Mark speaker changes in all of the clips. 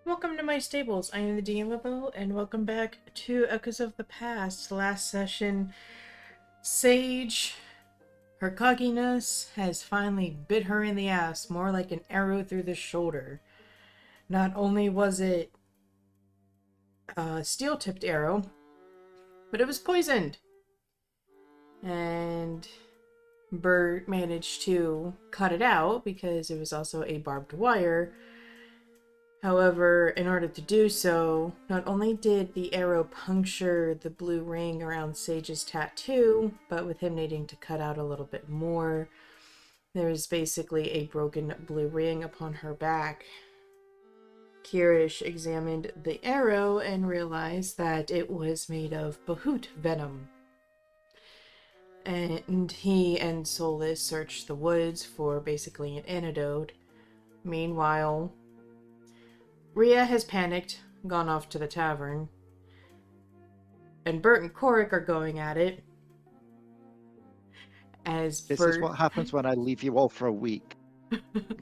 Speaker 1: Welcome to my stables. I am the DMobo, and welcome back to Echoes of the Past. Last session, Sage, her cockiness has finally bit her in the ass, more like an arrow through the shoulder. Not only was it a steel-tipped arrow, but it was poisoned. And Bert managed to cut it out because it was also a barbed wire. However, in order to do so, not only did the arrow puncture the blue ring around Sage's tattoo, but with him needing to cut out a little bit more, there is basically a broken blue ring upon her back. Kirish examined the arrow and realized that it was made of Bahoot venom. And he and Solus searched the woods for basically an antidote. Meanwhile, Rhea has panicked, gone off to the tavern, and Bert and Korric are going at it. As
Speaker 2: This is
Speaker 1: Bert,
Speaker 2: what happens when I leave you all for a week.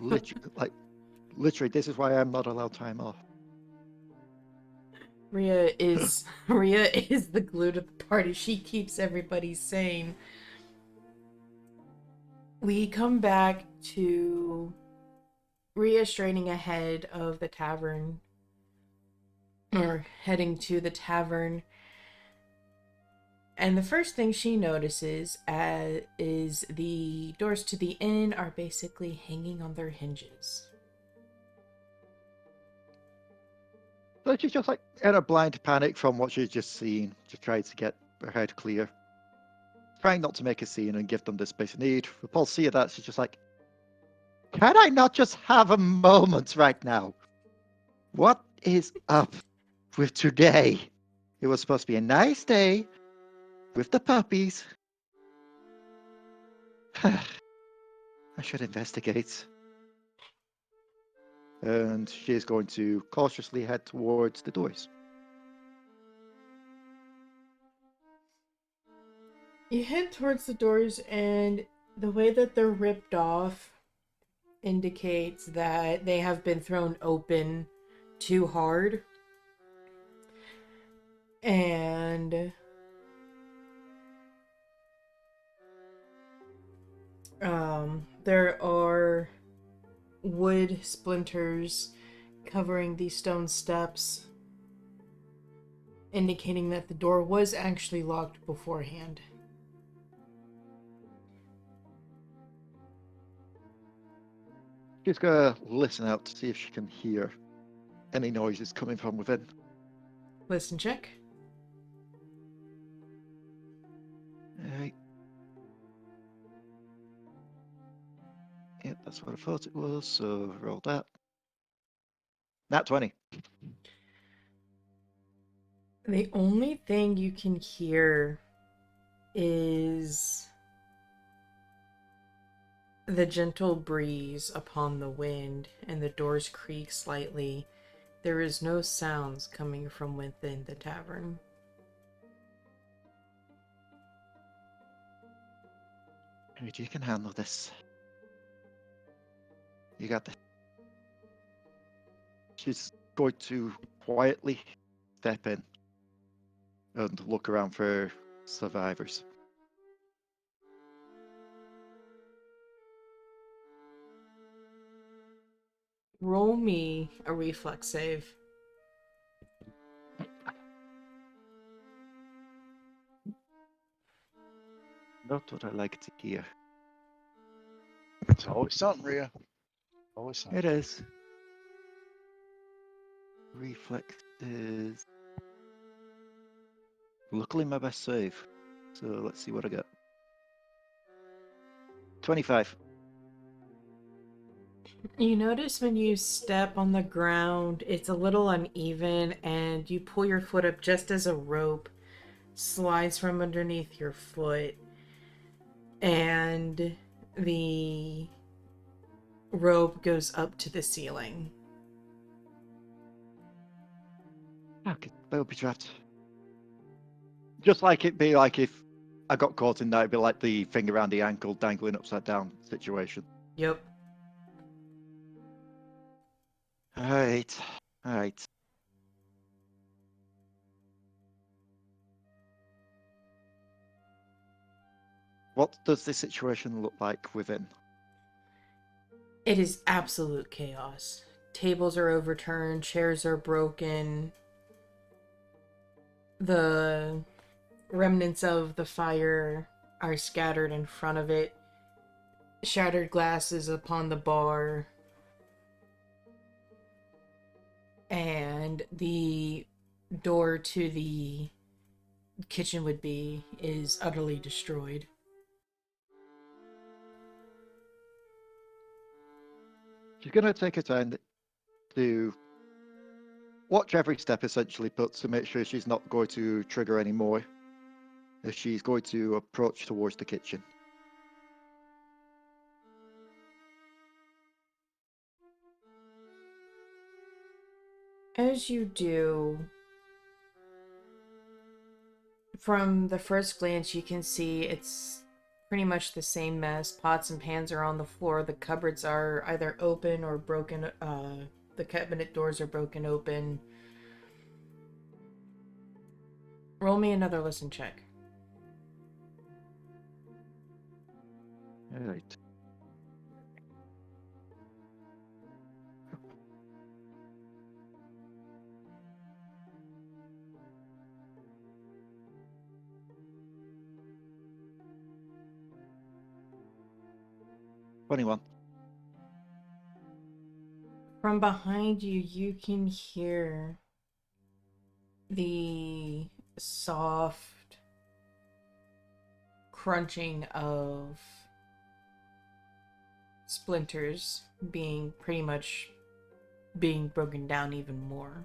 Speaker 2: Literally, this is why I'm not allowed time off.
Speaker 1: Rhea is Rhea is the glue to the party. She keeps everybody sane. We come back to Rhea straining ahead of the tavern, or heading to the tavern. And the first thing she notices is the doors to the inn are basically hanging on their hinges.
Speaker 2: So she's just like in a blind panic from what she's just seen, just trying to get her head clear. Trying not to make a scene and give them the space they need. Upon seeing that, she's just like, can I not just have a moment right now? What is up with today? It was supposed to be a nice day with the puppies. I should investigate. And she is going to cautiously head towards the doors.
Speaker 1: You head towards the doors, and the way that they're ripped off indicates that they have been thrown open too hard. And there are wood splinters covering the stone steps, indicating that the door was actually locked beforehand.
Speaker 2: She's gonna listen out to see if she can hear any noises coming from within.
Speaker 1: Listen check.
Speaker 2: Alright. Yep, that's what I thought it was, so roll that. Nat 20.
Speaker 1: The only thing you can hear is the gentle breeze upon the wind, and the doors creak slightly. There is no sounds coming from within the tavern.
Speaker 2: Alright, you can handle this. You got this. She's going to quietly step in and look around for survivors.
Speaker 1: Roll me a reflex save.
Speaker 2: Not what I like to hear.
Speaker 3: It's always something, Rhea. Always something.
Speaker 2: It is. Reflex is luckily my best save. So let's see what I get. 25.
Speaker 1: You notice when you step on the ground, it's a little uneven, and you pull your foot up just as a rope slides from underneath your foot, and the rope goes up to the ceiling.
Speaker 2: Okay, that'll be trapped. Just like it'd be like if I got caught in that, it'd be like the thing around the ankle dangling upside down situation.
Speaker 1: Yep.
Speaker 2: Alright. Right. What does this situation look like within?
Speaker 1: It is absolute chaos. Tables are overturned, chairs are broken. The remnants of the fire are scattered in front of it. Shattered glasses upon the bar. And the door to the kitchen would be is utterly destroyed.
Speaker 2: She's going to take her time to watch every step essentially, but to make sure she's not going to trigger any more. If she's going to approach towards the kitchen.
Speaker 1: As you do, from the first glance, you can see it's pretty much the same mess. Pots and pans are on the floor. The cupboards are either open or broken. The cabinet doors are broken open. Roll me another listen check.
Speaker 2: All right. Anyone?
Speaker 1: From behind you, you can hear the soft crunching of splinters being broken down even more.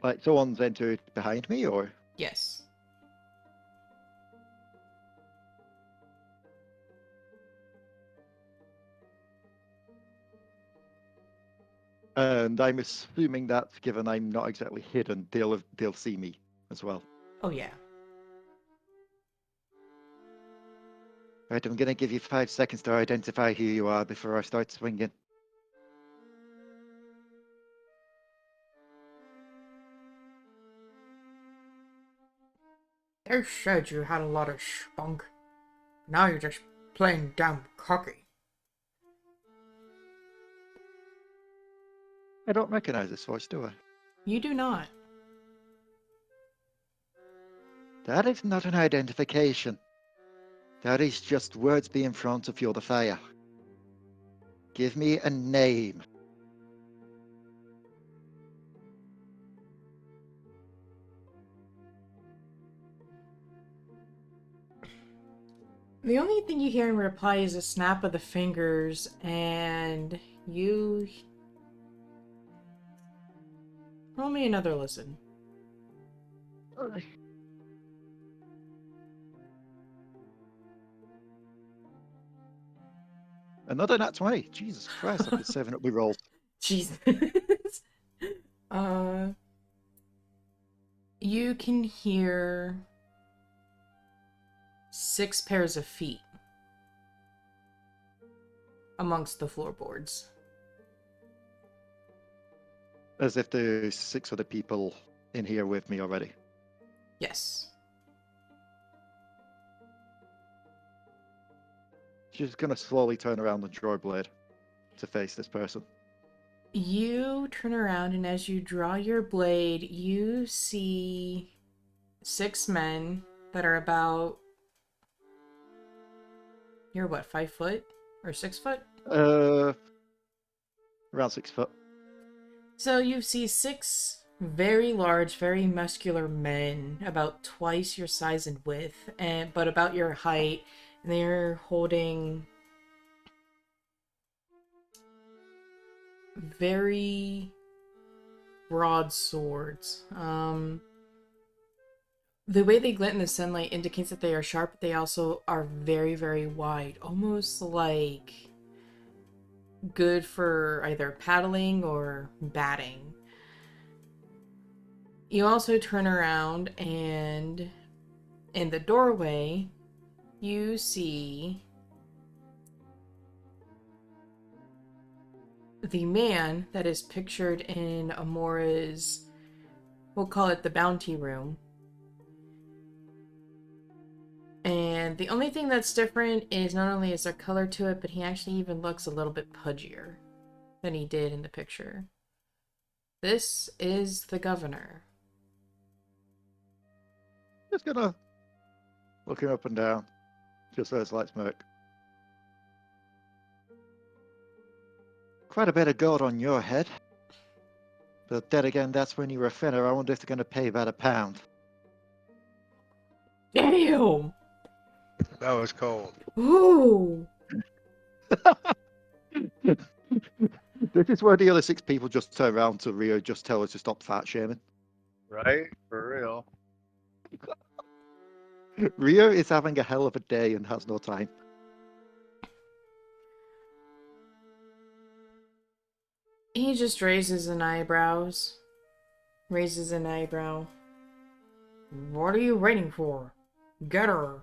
Speaker 2: Like someone's entered behind me, or?
Speaker 1: Yes.
Speaker 2: And I'm assuming that, given I'm not exactly hidden, they'll see me as well.
Speaker 1: Oh yeah.
Speaker 2: Right, I'm gonna give you 5 seconds to identify who you are before I start swinging.
Speaker 1: They said you had a lot of spunk. Now you're just plain damn cocky.
Speaker 2: I don't recognize this voice, do I?
Speaker 1: You do not.
Speaker 2: That is not an identification. That is just words being thrown to fuel the fire. Give me a name.
Speaker 1: The only thing you hear in reply is a snap of the fingers, and you... Roll me another listen.
Speaker 2: Another nat 20. Jesus Christ, I've been saving up my rolls.
Speaker 1: Jesus. You can hear 6 pairs of feet amongst the floorboards.
Speaker 2: As if there's 6 other people in here with me already.
Speaker 1: Yes.
Speaker 2: She's gonna slowly turn around and draw a blade to face this person.
Speaker 1: You turn around, and as you draw your blade, you see 6 men that are about... You're what, 5 foot? Or 6 foot?
Speaker 2: Around 6 foot.
Speaker 1: So you see 6 very large, very muscular men, about twice your size and width, but about your height. And they're holding very broad swords. The way they glint in the sunlight indicates that they are sharp, but they also are very, very wide, almost like good for either paddling or batting. You also turn around, and in the doorway, you see the man that is pictured in Amora's, we'll call it the bounty room. And the only thing that's different is not only is there color to it, but he actually even looks a little bit pudgier than he did in the picture. This is the governor.
Speaker 2: Just gonna look him up and down, just so it's like smoke. Quite a bit of gold on your head. But then again, that's when you were thinner. I wonder if they're gonna pay about £1.
Speaker 1: Damn!
Speaker 3: That was cold.
Speaker 1: Ooh!
Speaker 2: This is where the other 6 people just turn around to Rhea, just tell her to stop fat shaming.
Speaker 3: Right? For real.
Speaker 2: Rhea is having a hell of a day and has no time.
Speaker 1: He just raises an eyebrows. Raises an eyebrow. What are you waiting for? Get her!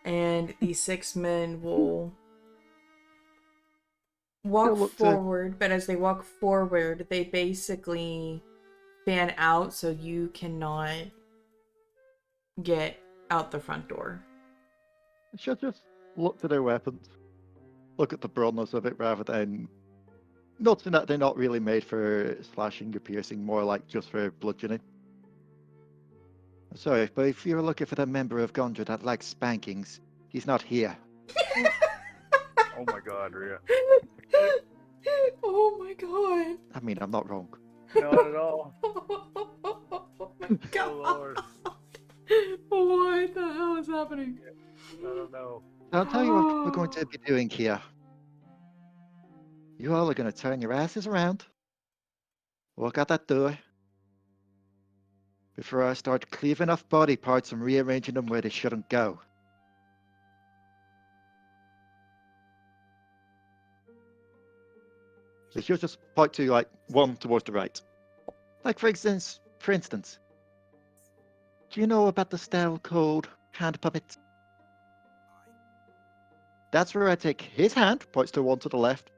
Speaker 1: And the 6 men will walk
Speaker 2: look to-
Speaker 1: forward, but as they walk forward, they basically fan out so you cannot get out the front door.
Speaker 2: She'll just look to their weapons. Look at the broadness of it rather than noticing that they're not really made for slashing or piercing, more like just for bludgeoning. Sorry, but if you're looking for the member of Gondra that likes spankings, he's not here.
Speaker 3: Oh my god, Rhea.
Speaker 1: Oh my god.
Speaker 2: I mean, I'm not wrong.
Speaker 3: Not at all.
Speaker 1: Oh my god.
Speaker 3: Oh lord.
Speaker 1: What the hell is happening?
Speaker 3: I don't know.
Speaker 2: I'll tell you what we're going to be doing here. You all are going to turn your asses around, walk out that door, before I start cleaving off body parts and rearranging them where they shouldn't go. So she'll just point to like one towards the right. Like for instance, do you know about the style called hand puppet? That's where I take his hand, points to one to the left,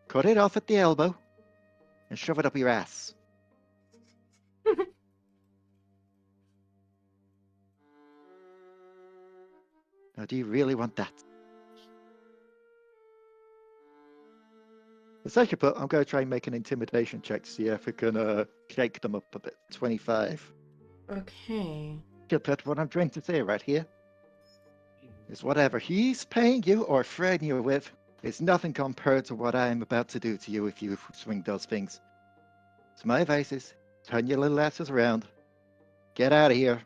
Speaker 2: cut it off at the elbow, and shove it up your ass. Now, do you really want that? The second part, I'm going to try and make an intimidation check to see if we can shake them up a bit. 25.
Speaker 1: Okay.
Speaker 2: But what I'm trying to say right here is whatever he's paying you or threatening you with is nothing compared to what I'm about to do to you if you swing those things. So my advice is, turn your little asses around, get out of here,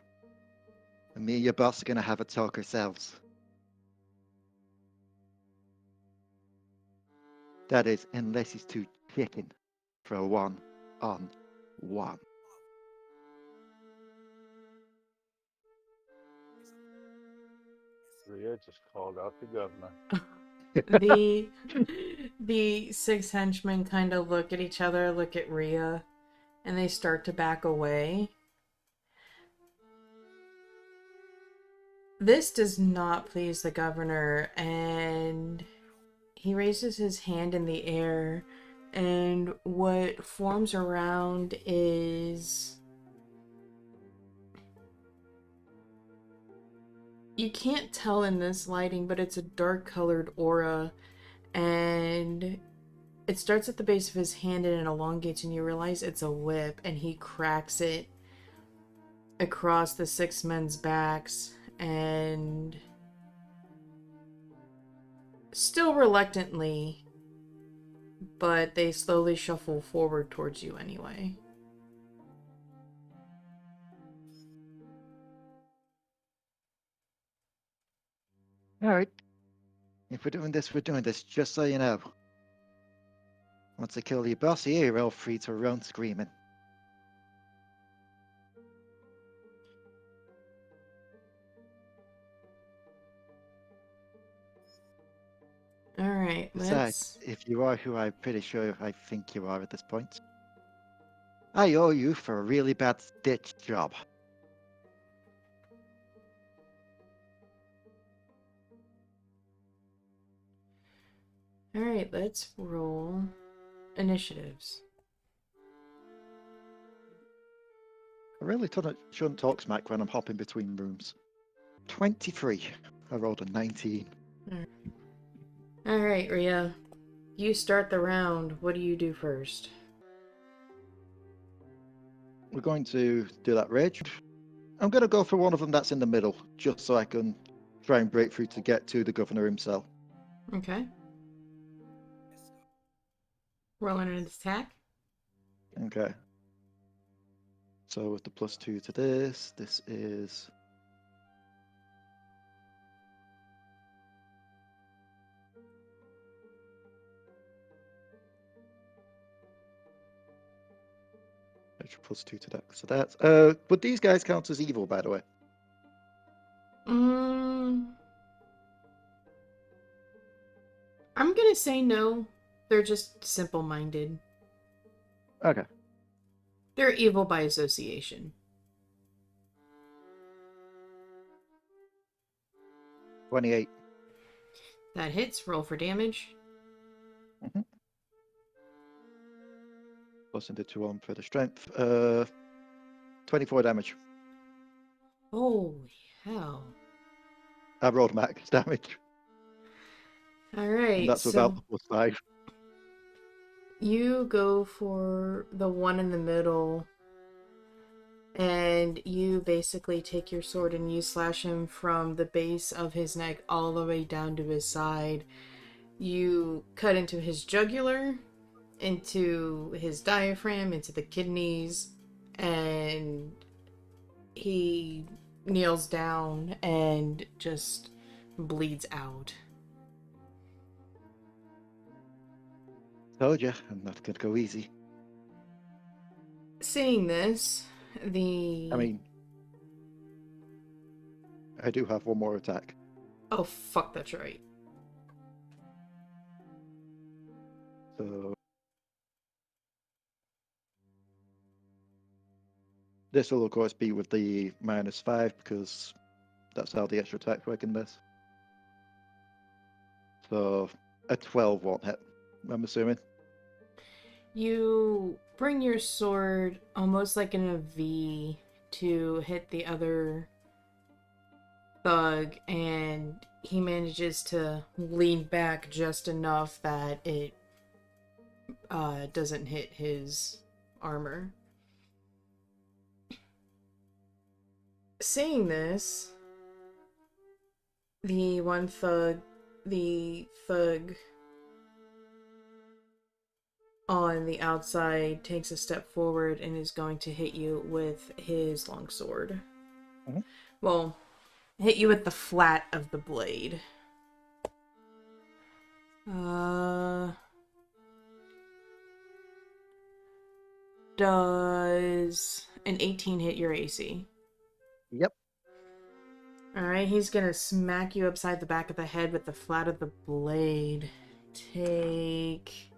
Speaker 2: and me and your boss are going to have a talk ourselves. That is, unless he's too chicken for a one-on-one.
Speaker 3: Rhea just called out the governor.
Speaker 1: The 6 henchmen kind of look at each other, look at Rhea, and they start to back away. This does not please the governor, and he raises his hand in the air, and what forms around is... You can't tell in this lighting, but it's a dark colored aura, and it starts at the base of his hand and it elongates, and you realize it's a whip, and he cracks it across the 6 men's backs, and still reluctantly, but they slowly shuffle forward towards you anyway.
Speaker 2: Alright. If we're doing this, just so you know. Once I kill your boss here, you're all free to run screaming.
Speaker 1: Alright,
Speaker 2: Besides,
Speaker 1: let's...
Speaker 2: if you are who I'm pretty sure I think you are at this point, I owe you for a really bad stitch job.
Speaker 1: Alright, let's roll initiatives.
Speaker 2: I really shouldn't talk smack when I'm hopping between rooms. 23. I rolled a 19.
Speaker 1: Alright, Rhea. You start the round. What do you do first?
Speaker 2: We're going to do that rage. I'm going to go for one of them that's in the middle, just so I can try and break through to get to the governor himself.
Speaker 1: Okay. Rolling an attack.
Speaker 2: Okay. So with the +2 to this is... Extra +2 to that. So that's... would these guys count as evil, by the way?
Speaker 1: I'm gonna say no. They're just simple-minded.
Speaker 2: Okay.
Speaker 1: They're evil by association.
Speaker 2: 28.
Speaker 1: That hits. Roll for damage.
Speaker 2: Mm-hmm. Plus into 2 for the strength. 24 damage.
Speaker 1: Holy hell.
Speaker 2: I rolled max damage. And
Speaker 1: Alright,
Speaker 2: that's without
Speaker 1: so
Speaker 2: the +5.
Speaker 1: you go for the one in the middle, and you basically take your sword and you slash him from the base of his neck all the way down to his side. You cut into his jugular, into his diaphragm, into the kidneys, and he kneels down and just bleeds out.
Speaker 2: Told you, I'm not going to go easy.
Speaker 1: Seeing this,
Speaker 2: I mean, I do have one more attack.
Speaker 1: Oh, fuck, that's right.
Speaker 2: So this will of course be with the -5 because that's how the extra attack work in this. So a 12 won't hit, I'm assuming.
Speaker 1: You bring your sword almost like in a V to hit the other thug, and he manages to lean back just enough that it doesn't hit his armor. Saying this, the thug on the outside takes a step forward and is going to hit you with his longsword.
Speaker 2: Mhm.
Speaker 1: Well, hit you with the flat of the blade. Does an 18 hit your AC?
Speaker 2: Yep.
Speaker 1: Alright, he's gonna smack you upside the back of the head with the flat of the blade. Take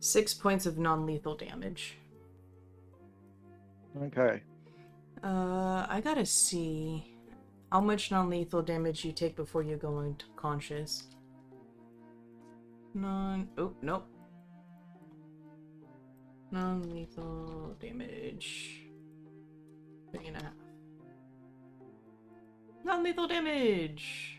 Speaker 1: 6 points of non-lethal damage.
Speaker 2: Okay.
Speaker 1: I gotta see how much non-lethal damage you take before you go into conscious. Oh, nope. Non-lethal damage. 3.5. Non-lethal damage!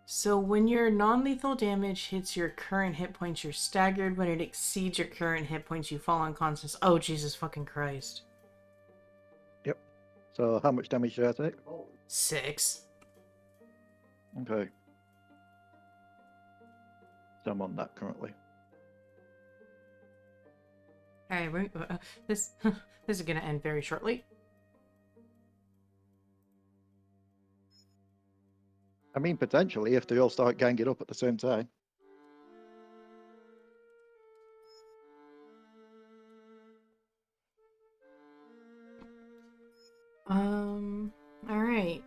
Speaker 1: So when your non-lethal damage hits your current hit points, you're staggered. When it exceeds your current hit points, you fall unconscious. Oh, Jesus fucking Christ.
Speaker 2: Yep. So how much damage did I take?
Speaker 1: 6.
Speaker 2: Okay. So I'm on that currently.
Speaker 1: Alright, this is gonna end very shortly.
Speaker 2: I mean, potentially, if they all start ganging up at the same time.
Speaker 1: Alright.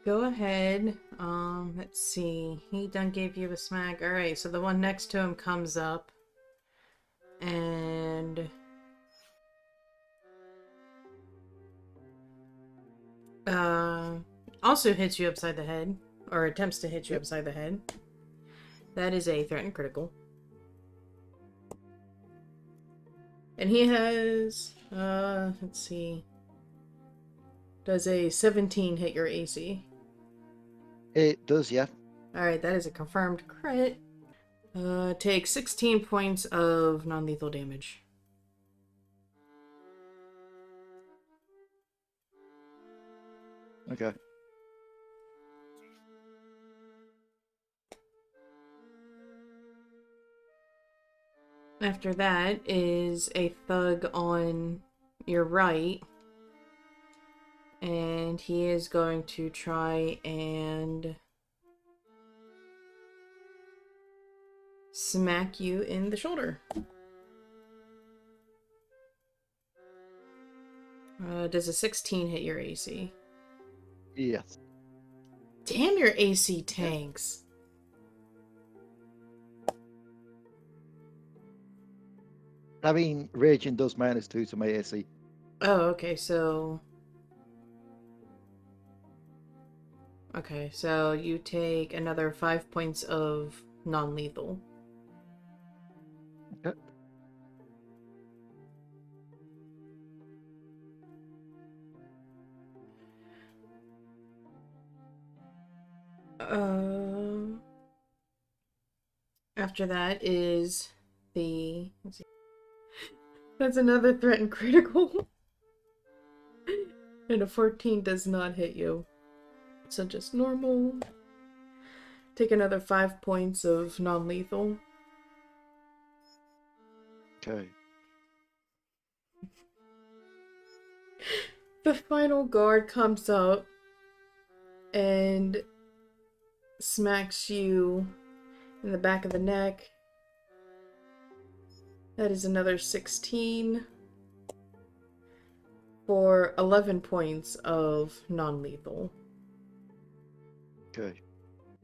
Speaker 1: go ahead. Let's see. He done gave you a smack. Alright, so the one next to him comes up. And... also hits you upside the head. Or attempts to hit you upside the head. That is a threat and critical. And he has... let's see. Does a 17 hit your AC?
Speaker 2: It does, yeah.
Speaker 1: Alright, that is a confirmed crit. Take 16 points of non-lethal damage.
Speaker 2: Okay.
Speaker 1: After that is a thug on your right. And he is going to try and smack you in the shoulder. Does a 16 hit your AC?
Speaker 2: Yes.
Speaker 1: Damn, your AC tanks.
Speaker 2: I mean, Raging does -2 to my AC.
Speaker 1: Oh, okay, so... Okay, so you take another 5 points of non-lethal.
Speaker 2: Okay.
Speaker 1: After that is the... Let's see. That's another threat and critical. And a 14 does not hit you. So just normal. Take another 5 points of non-lethal.
Speaker 2: Okay.
Speaker 1: The final guard comes up and smacks you in the back of the neck. That is another 16 for 11 points of non-lethal.
Speaker 2: Okay.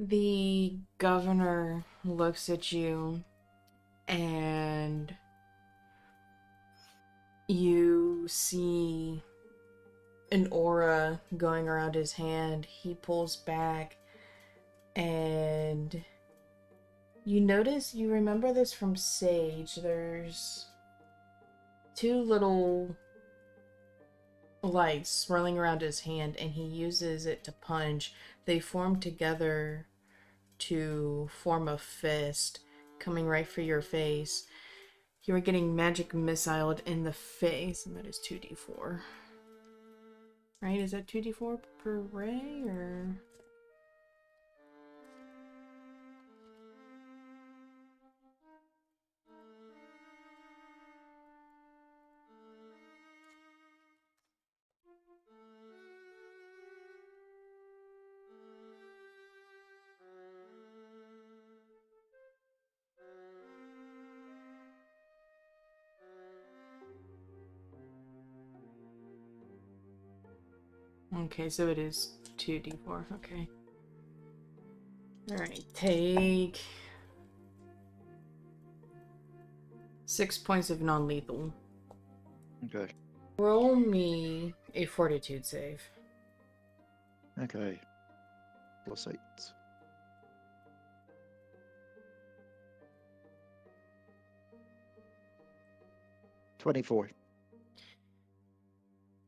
Speaker 1: The governor looks at you and you see an aura going around his hand. He pulls back and you notice, you remember this from Sage, there's two little lights swirling around his hand and he uses it to punch. They form together to form a fist coming right for your face. You are getting magic missiled in the face, and that is 2d4. Right? Is that 2d4 per ray, or... Okay, so it is 2d4. Okay. Alright, take 6 points of non-lethal.
Speaker 2: Okay.
Speaker 1: Roll me a fortitude save.
Speaker 2: Okay. +8. 24.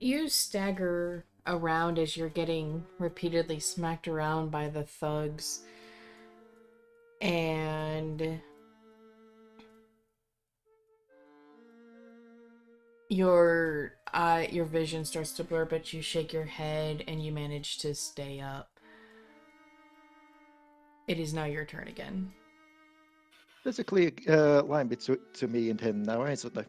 Speaker 1: You stagger around as you're getting repeatedly smacked around by the thugs. And your vision starts to blur, but you shake your head and you manage to stay up. It is now your turn again.
Speaker 2: There's a clear line between me and him now, isn't there?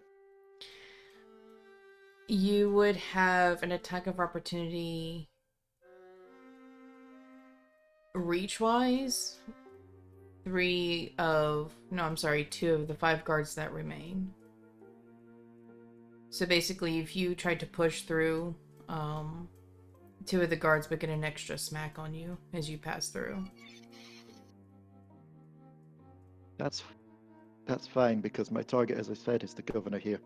Speaker 1: You would have an attack of opportunity reach-wise. 2 of the 5 guards that remain. So basically, if you tried to push through Two of the guards would get an extra smack on you as you pass through.
Speaker 2: That's fine because my target, as I said, is the governor here.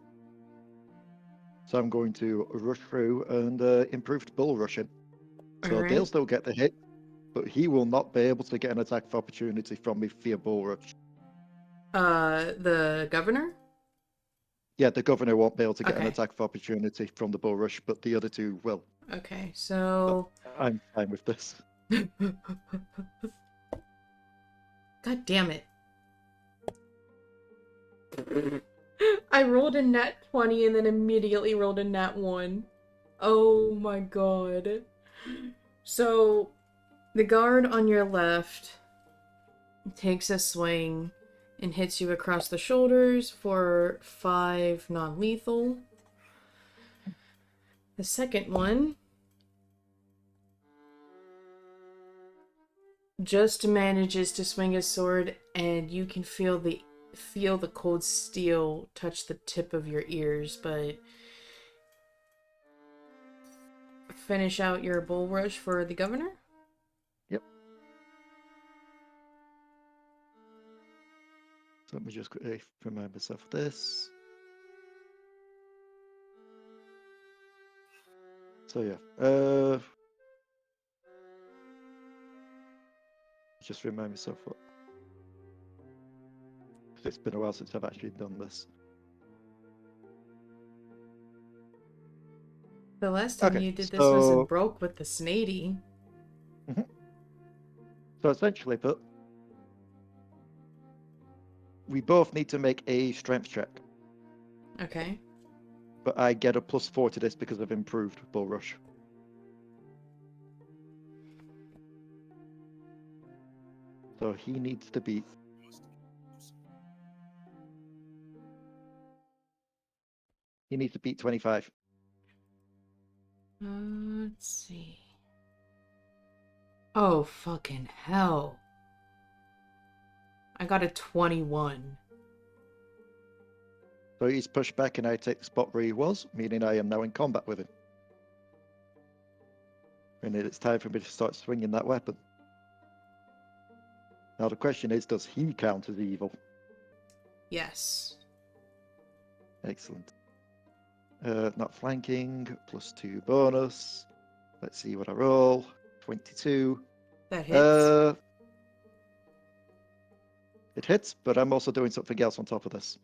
Speaker 2: So I'm going to rush through and improved bull rushing. So
Speaker 1: Alright.
Speaker 2: they'll still get the hit, but he will not be able to get an attack of opportunity from me via bull rush.
Speaker 1: The governor?
Speaker 2: Yeah, the governor won't be able to get an
Speaker 1: Okay.
Speaker 2: attack of opportunity from the bull rush, but the other two will.
Speaker 1: Okay, so...
Speaker 2: I'm fine with this.
Speaker 1: God damn it. I rolled a nat 20 and then immediately rolled a nat 1. Oh my god. So, the guard on your left takes a swing and hits you across the shoulders for 5 non-lethal. The second one just manages to swing his sword, and you can feel the cold steel touch the tip of your ears, but finish out your bull rush for the governor.
Speaker 2: Yep. So let me just quickly remind myself of this. So yeah, just remind myself what. It's been a while since I've actually done this.
Speaker 1: The last time
Speaker 2: Okay,
Speaker 1: you did this was in
Speaker 2: so
Speaker 1: Broke with the Snady.
Speaker 2: so essentially, but we both need to make a strength check,
Speaker 1: Okay.
Speaker 2: but I get a +4 to this because I've improved bull rush. So he needs to beat. He needs to beat 25.
Speaker 1: Let's see. Oh, fucking hell. I got a 21.
Speaker 2: So he's pushed back and I take the spot where he was, meaning I am now in combat with him. And it's time for me to start swinging that weapon. Now the question is, does he count as evil?
Speaker 1: Yes.
Speaker 2: Excellent. Not flanking, +2 bonus. Let's see what I roll. 22.
Speaker 1: That hits.
Speaker 2: It hits, but I'm also doing something else on top of this.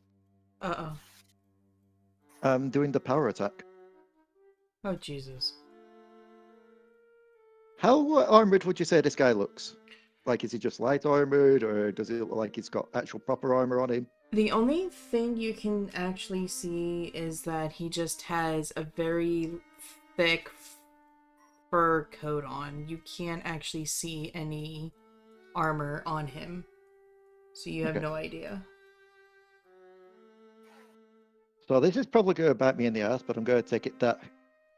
Speaker 1: Uh-oh.
Speaker 2: I'm doing the power attack.
Speaker 1: Oh, Jesus.
Speaker 2: How armored would you say this guy looks? Like, is he just light armored, or does it look like he's got actual proper armor on him?
Speaker 1: The only thing you can actually see is that he just has a very thick fur coat on. You can't actually see any armor on him. So you have
Speaker 2: Okay.
Speaker 1: no idea.
Speaker 2: So this is probably going to bite me in the ass, but I'm going to take it that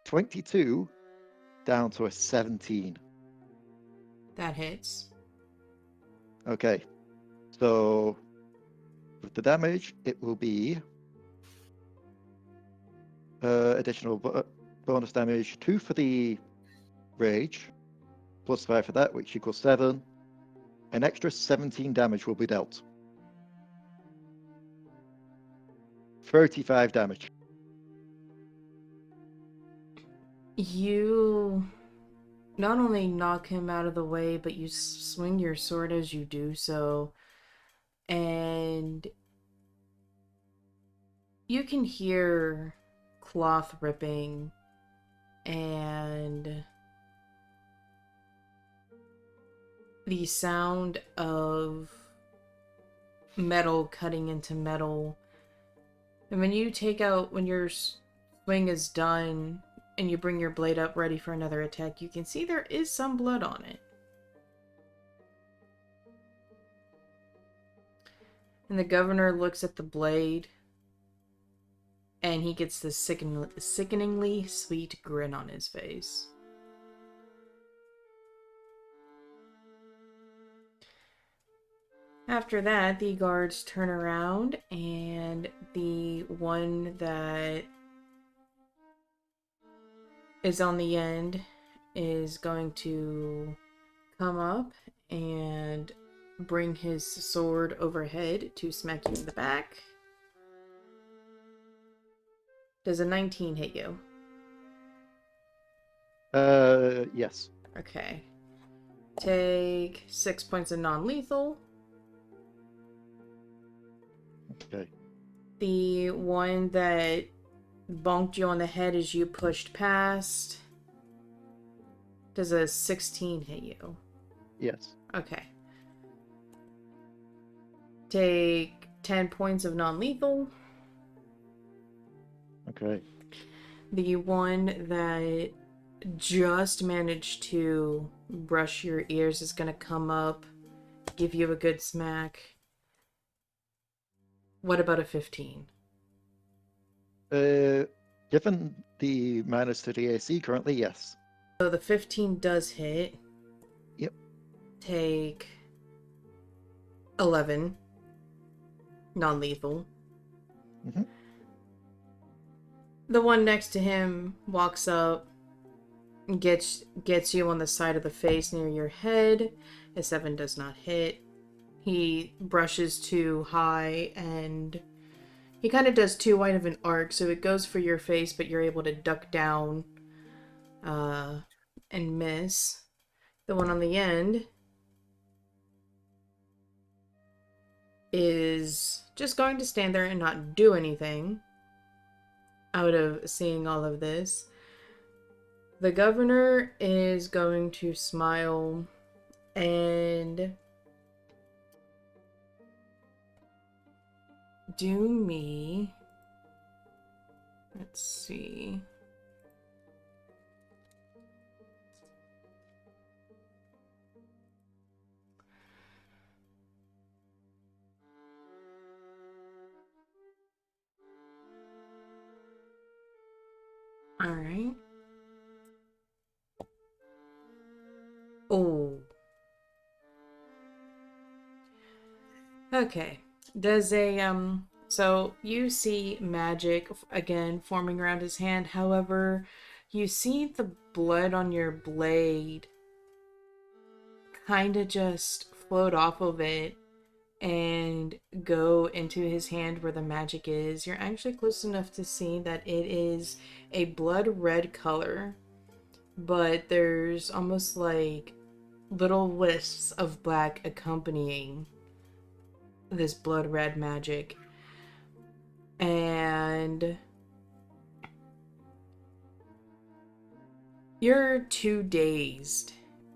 Speaker 2: 22 down to a 17.
Speaker 1: That hits.
Speaker 2: Okay. So with the damage, it will be additional bonus damage, 2 for the rage, +5 for that, which equals 7. An extra 17 damage will be dealt. 35 damage.
Speaker 1: You not only knock him out of the way, but you swing your sword as you do so, and you can hear cloth ripping and the sound of metal cutting into metal. And when your swing is done and you bring your blade up ready for another attack, you can see there is some blood on it. And the governor looks at the blade, and he gets this sickeningly sweet grin on his face. After that, the guards turn around, and the one that is on the end is going to come up and bring his sword overhead to smack you in the back. Does a 19 hit you?
Speaker 2: Yes.
Speaker 1: Okay. Take 6 points of non-lethal.
Speaker 2: Okay.
Speaker 1: The one that bonked you on the head as you pushed past. Does a 16 hit you?
Speaker 2: Yes.
Speaker 1: Okay. Take 10 points of non-lethal.
Speaker 2: Okay.
Speaker 1: The one that just managed to brush your ears is going to come up, give you a good smack. What about a 15?
Speaker 2: Given the minus to the AC currently, yes.
Speaker 1: So the 15 does hit.
Speaker 2: Yep.
Speaker 1: Take 11 non-lethal.
Speaker 2: Mm-hmm.
Speaker 1: The one next to him walks up, gets you on the side of the face near your head. A 7 does not hit. He brushes too high, and he kind of does too wide of an arc, so it goes for your face, but you're able to duck down and miss. The one on the end is just going to stand there and not do anything out of seeing all of this. The governor is going to smile and do me. Let's see. All right. Oh. Okay. Does so you see magic again forming around his hand. However, you see the blood on your blade kind of just float off of it and go into his hand where the magic is. You're actually close enough to see that it is a blood red color, but there's almost like little wisps of black accompanying this blood red magic. And you're too dazed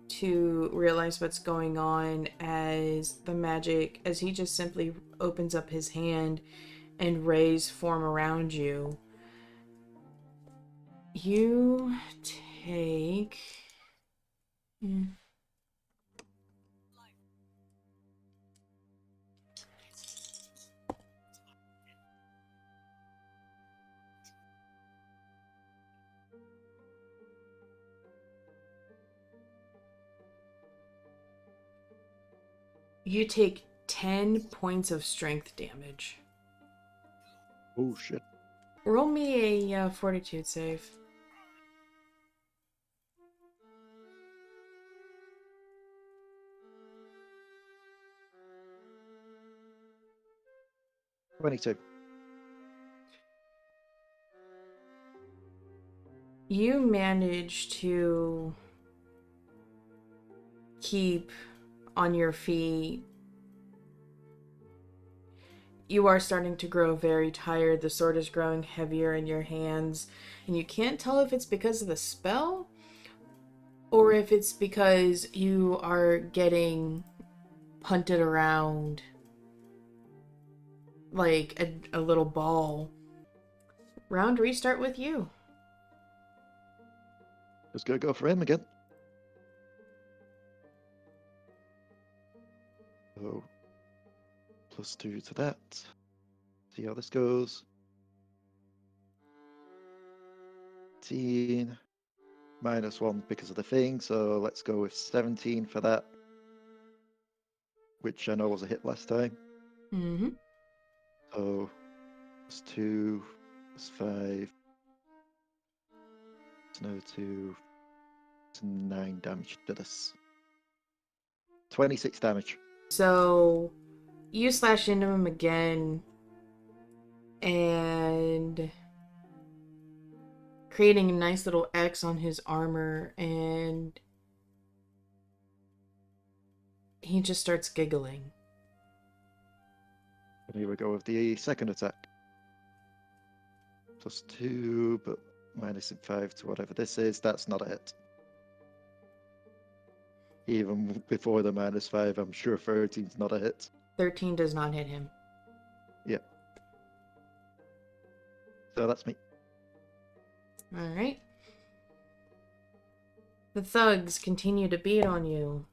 Speaker 1: to realize what's going on as he just simply opens up his hand and rays form around you. You take... You take 10 points of strength damage.
Speaker 2: Oh shit.
Speaker 1: Roll me a fortitude save.
Speaker 2: $22.
Speaker 1: You manage to keep on your feet. You are starting to grow very tired. The sword is growing heavier in your hands, and you can't tell if it's because of the spell or if it's because you are getting punted around like a little ball. Round restart with you.
Speaker 2: Just gonna go for him again. So, +2 to that. See how this goes. 18. -1 because of the thing, so let's go with 17 for that. Which I know was a hit last time.
Speaker 1: Mm-hmm.
Speaker 2: So, +2, +5. No 2. 9 damage to this. 26 damage.
Speaker 1: So you slash into him again and creating a nice little X on his armor, and he just starts giggling.
Speaker 2: And here we go with the second attack. +2, but -5 to whatever this is. That's not a hit. Even before the -5, I'm sure 13's not a hit.
Speaker 1: 13 does not hit him.
Speaker 2: Yep. So that's me.
Speaker 1: Alright. The thugs continue to beat on you.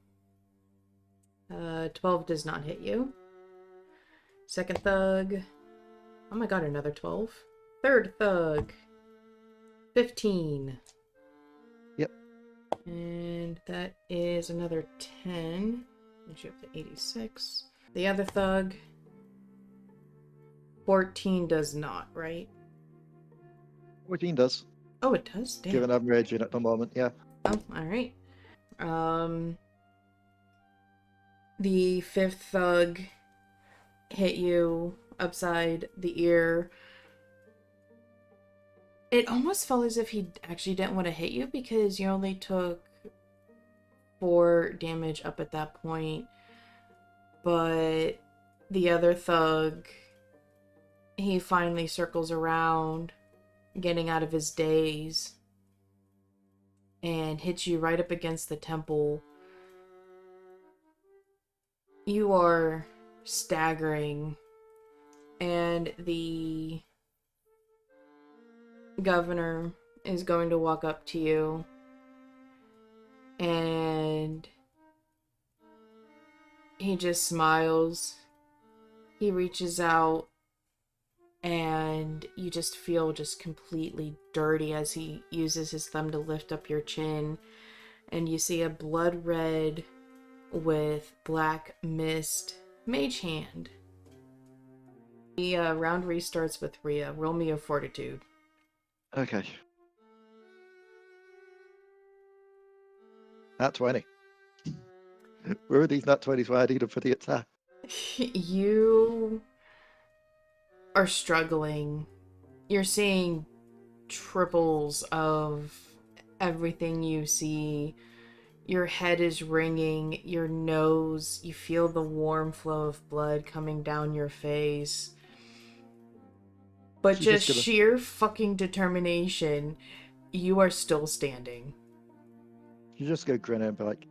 Speaker 1: 12 does not hit you. Second thug. Oh my god, another 12. Third thug. 15.
Speaker 2: Yep.
Speaker 1: And that is another 10. Makes you up to 86. The other thug. 14 does not, right?
Speaker 2: 14 does.
Speaker 1: Oh, it does? Damn.
Speaker 2: Given I'm raging at the moment, yeah.
Speaker 1: Oh, alright. The fifth thug hit you upside the ear. It almost felt as if he actually didn't want to hit you because you only took 4 damage up at that point. But the other thug, he finally circles around, getting out of his daze, and hits you right up against the temple. You are staggering, and the governor is going to walk up to you, and he just smiles. He reaches out, and you just feel just completely dirty as he uses his thumb to lift up your chin, and you see a blood red with black mist mage hand. The round restarts with Rhea. Roll me a fortitude.
Speaker 2: Okay. Nat 20. Where are these nat 20s where I need them for the attack?
Speaker 1: You are struggling. You're seeing triples of everything you see. Your head is ringing, your nose, you feel the warm flow of blood coming down your face. But
Speaker 2: She's
Speaker 1: just
Speaker 2: just gonna-
Speaker 1: sheer fucking determination, you are still standing.
Speaker 2: You just go grin and be like,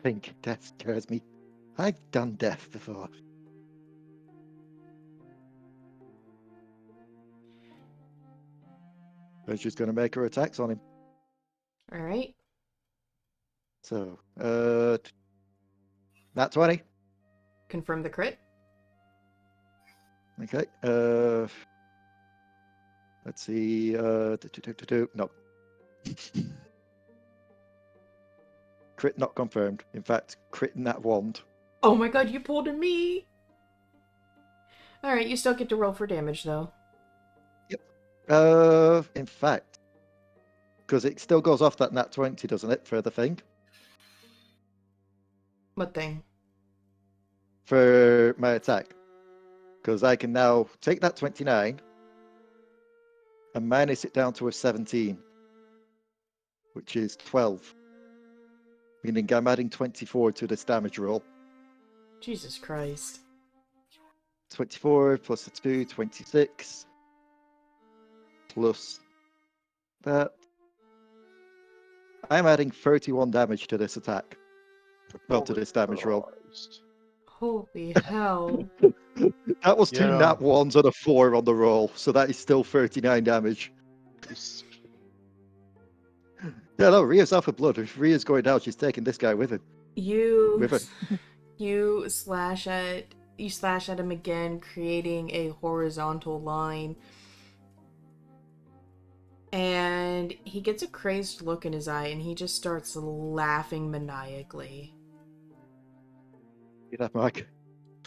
Speaker 2: think death scares me. I've done death before. And she's going to make her attacks on him.
Speaker 1: Alright.
Speaker 2: So, nat 20.
Speaker 1: Confirm the crit.
Speaker 2: Okay. Let's see. No. Crit not confirmed. In fact, crit nat wand.
Speaker 1: Oh my god, you pulled a me! Alright, you still get to roll for damage though.
Speaker 2: In fact, because it still goes off that nat 20, doesn't it, for the thing?
Speaker 1: What thing?
Speaker 2: For my attack. Because I can now take that 29 and minus it down to a 17, which is 12. Meaning I'm adding 24 to this damage roll.
Speaker 1: Jesus Christ.
Speaker 2: 24 plus a 2, 26. Plus that. I'm adding 31 damage to this attack. Well, to this damage roll.
Speaker 3: Christ.
Speaker 1: Holy hell.
Speaker 2: That was 2
Speaker 3: Yeah.
Speaker 2: nat 1s and a 4 on the roll, so that is still 39 damage. Yeah, no, Rhea's out of blood. If Rhea's going down, she's taking this guy with her.
Speaker 1: You
Speaker 2: With her.
Speaker 1: you slash at him again, creating a horizontal line. And he gets a crazed look in his eye and he just starts laughing maniacally.
Speaker 2: See that, Mark?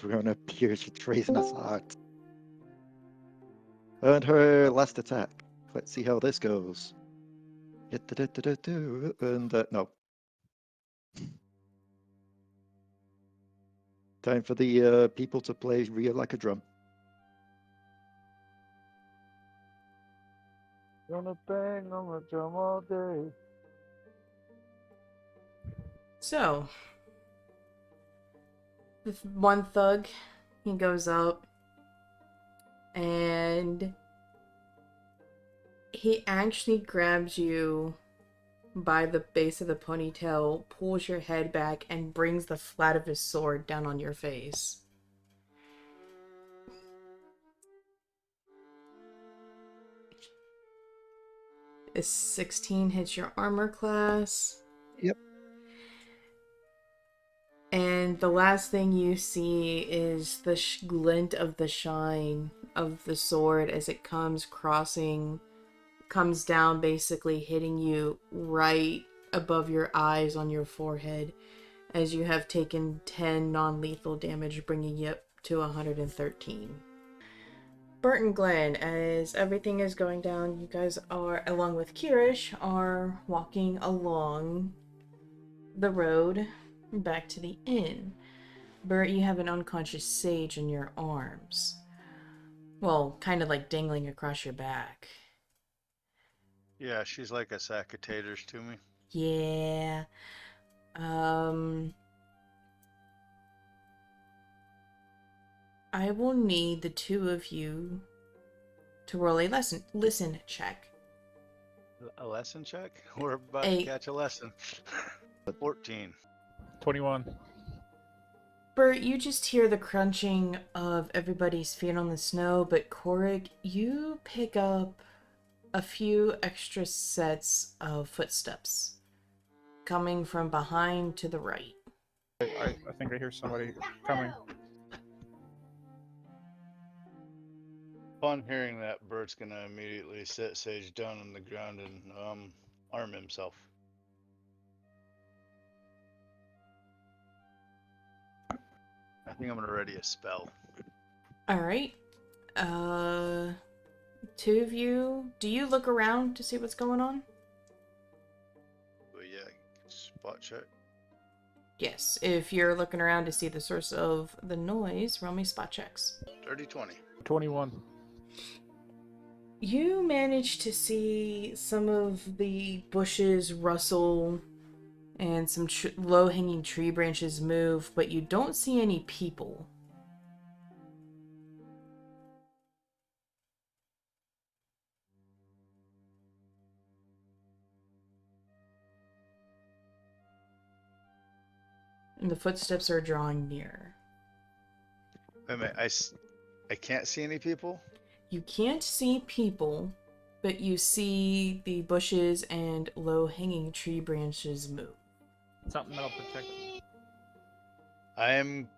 Speaker 2: We're going to pierce your treasonous heart. And her last attack. Let's see how this goes. And no. Time for the people to play Rhea like a drum.
Speaker 3: Gonna bang on the drum all day.
Speaker 1: So, with one thug, he goes up and he actually grabs you by the base of the ponytail, pulls your head back, and brings the flat of his sword down on your face. A 16 hits your armor class.
Speaker 2: Yep.
Speaker 1: And the last thing you see is the glint of the shine of the sword as it comes down, basically hitting you right above your eyes on your forehead, as you have taken 10 non-lethal damage, bringing you up to 113. Bert and Glen, as everything is going down, you guys are, along with Kirish, are walking along the road back to the inn. Bert, you have an unconscious sage in your arms. Well, kind of like dangling across your back.
Speaker 3: Yeah, she's like a sack of taters to me.
Speaker 1: Yeah. I will need the two of you to roll a listen check.
Speaker 3: A lesson check? We're about to catch a lesson. 14.
Speaker 4: 21.
Speaker 1: Bert, you just hear the crunching of everybody's feet on the snow, but Korric, you pick up a few extra sets of footsteps coming from behind to the right.
Speaker 4: I think I hear somebody coming.
Speaker 3: Upon hearing that, Bert's gonna immediately set Sage down on the ground and arm himself. I think I'm gonna ready a spell.
Speaker 1: Alright. Two of you, do you look around to see what's going on?
Speaker 3: But yeah, spot check.
Speaker 1: Yes, if you're looking around to see the source of the noise, roll me spot checks.
Speaker 3: Dirty 20.
Speaker 4: 21.
Speaker 1: You manage to see some of the bushes rustle and some low-hanging tree branches move, but you don't see any people. And the footsteps are drawing near.
Speaker 3: Wait a minute, I can't see any people?
Speaker 1: You can't see people, but you see the bushes and low-hanging tree branches move.
Speaker 4: Something that'll protect me.
Speaker 3: I'm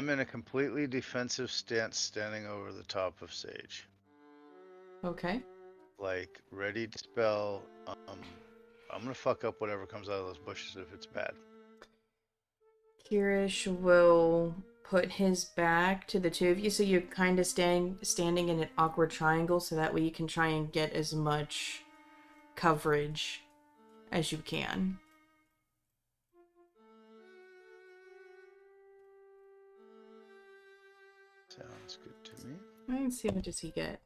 Speaker 3: in a completely defensive stance standing over the top of Sage.
Speaker 1: Okay.
Speaker 3: Like, ready to spell. I'm gonna fuck up whatever comes out of those bushes if it's bad.
Speaker 1: Kirish will put his back to the two of you, so you're kind of standing in an awkward triangle, so that way you can try and get as much coverage as you can.
Speaker 3: Sounds good to me.
Speaker 1: Let's see, what does he get?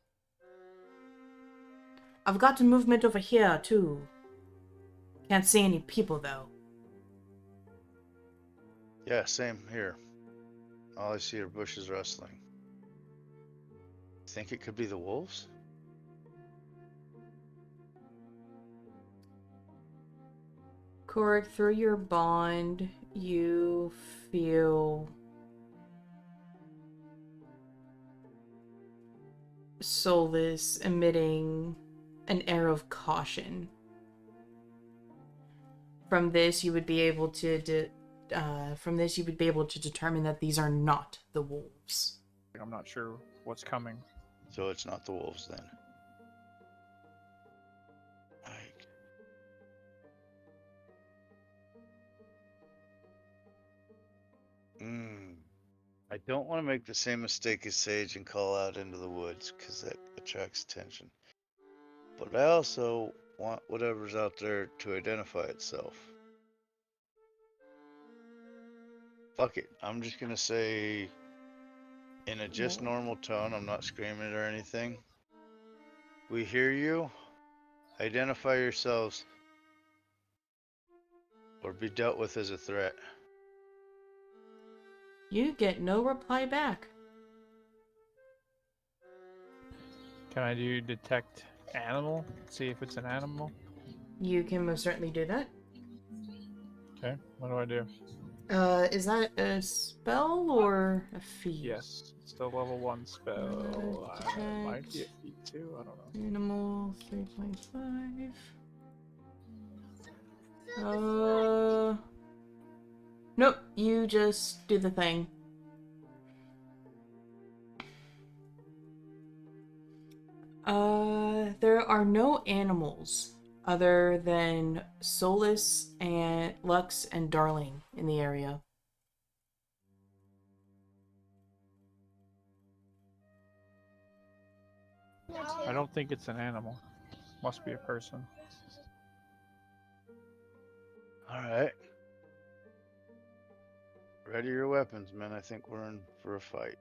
Speaker 1: I've got movement over here, too. Can't see any people, though.
Speaker 3: Yeah, same here. All I see are bushes rustling. Think it could be the wolves?
Speaker 1: Korric, through your bond, you feel Soulless emitting an air of caution. From this, you would be able to determine that these are not the wolves.
Speaker 4: I'm not sure what's coming.
Speaker 3: So it's not the wolves then. Like, I don't want to make the same mistake as Sage and call out into the woods because that attracts attention. But I also want whatever's out there to identify itself. Fuck it. I'm just gonna say, in a just normal tone, I'm not screaming it or anything. We hear you. Identify yourselves, or be dealt with as a threat.
Speaker 1: You get no reply back.
Speaker 4: Can I do detect animal? See if it's an animal?
Speaker 1: You can most certainly do that.
Speaker 4: Okay, what do I do?
Speaker 1: Is that a spell or a feat?
Speaker 4: Yes, it's the level 1 spell. Might be a
Speaker 1: Detect
Speaker 4: feat too, I don't know.
Speaker 1: animal 3.5. Nope, you just do the thing. There are no animals other than Solus and Lux and Darling in the area.
Speaker 4: I don't think it's an animal. Must be a person.
Speaker 3: Alright. Ready your weapons, men. I think we're in for a fight.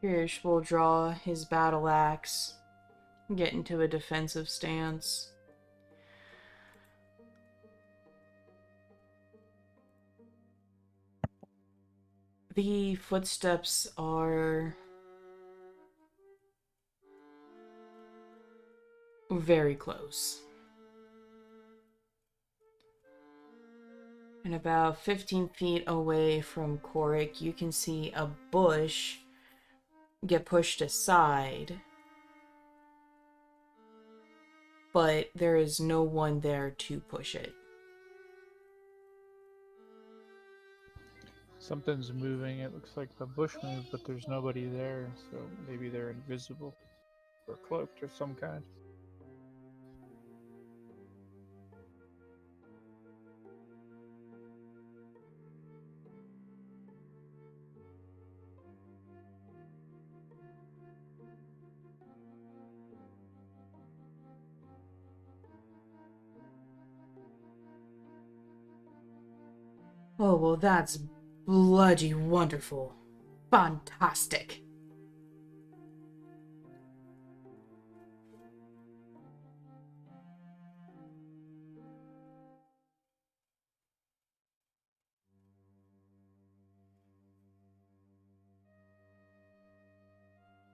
Speaker 1: Kirsch will draw his battle axe, get into a defensive stance. The footsteps are very close. And about 15 feet away from Korric, you can see a bush get pushed aside. But there is no one there to push it.
Speaker 4: Something's moving. It looks like the bush moved, but there's nobody there, so maybe they're invisible or cloaked of some kind.
Speaker 1: Oh, well, that's bloody wonderful. Fantastic.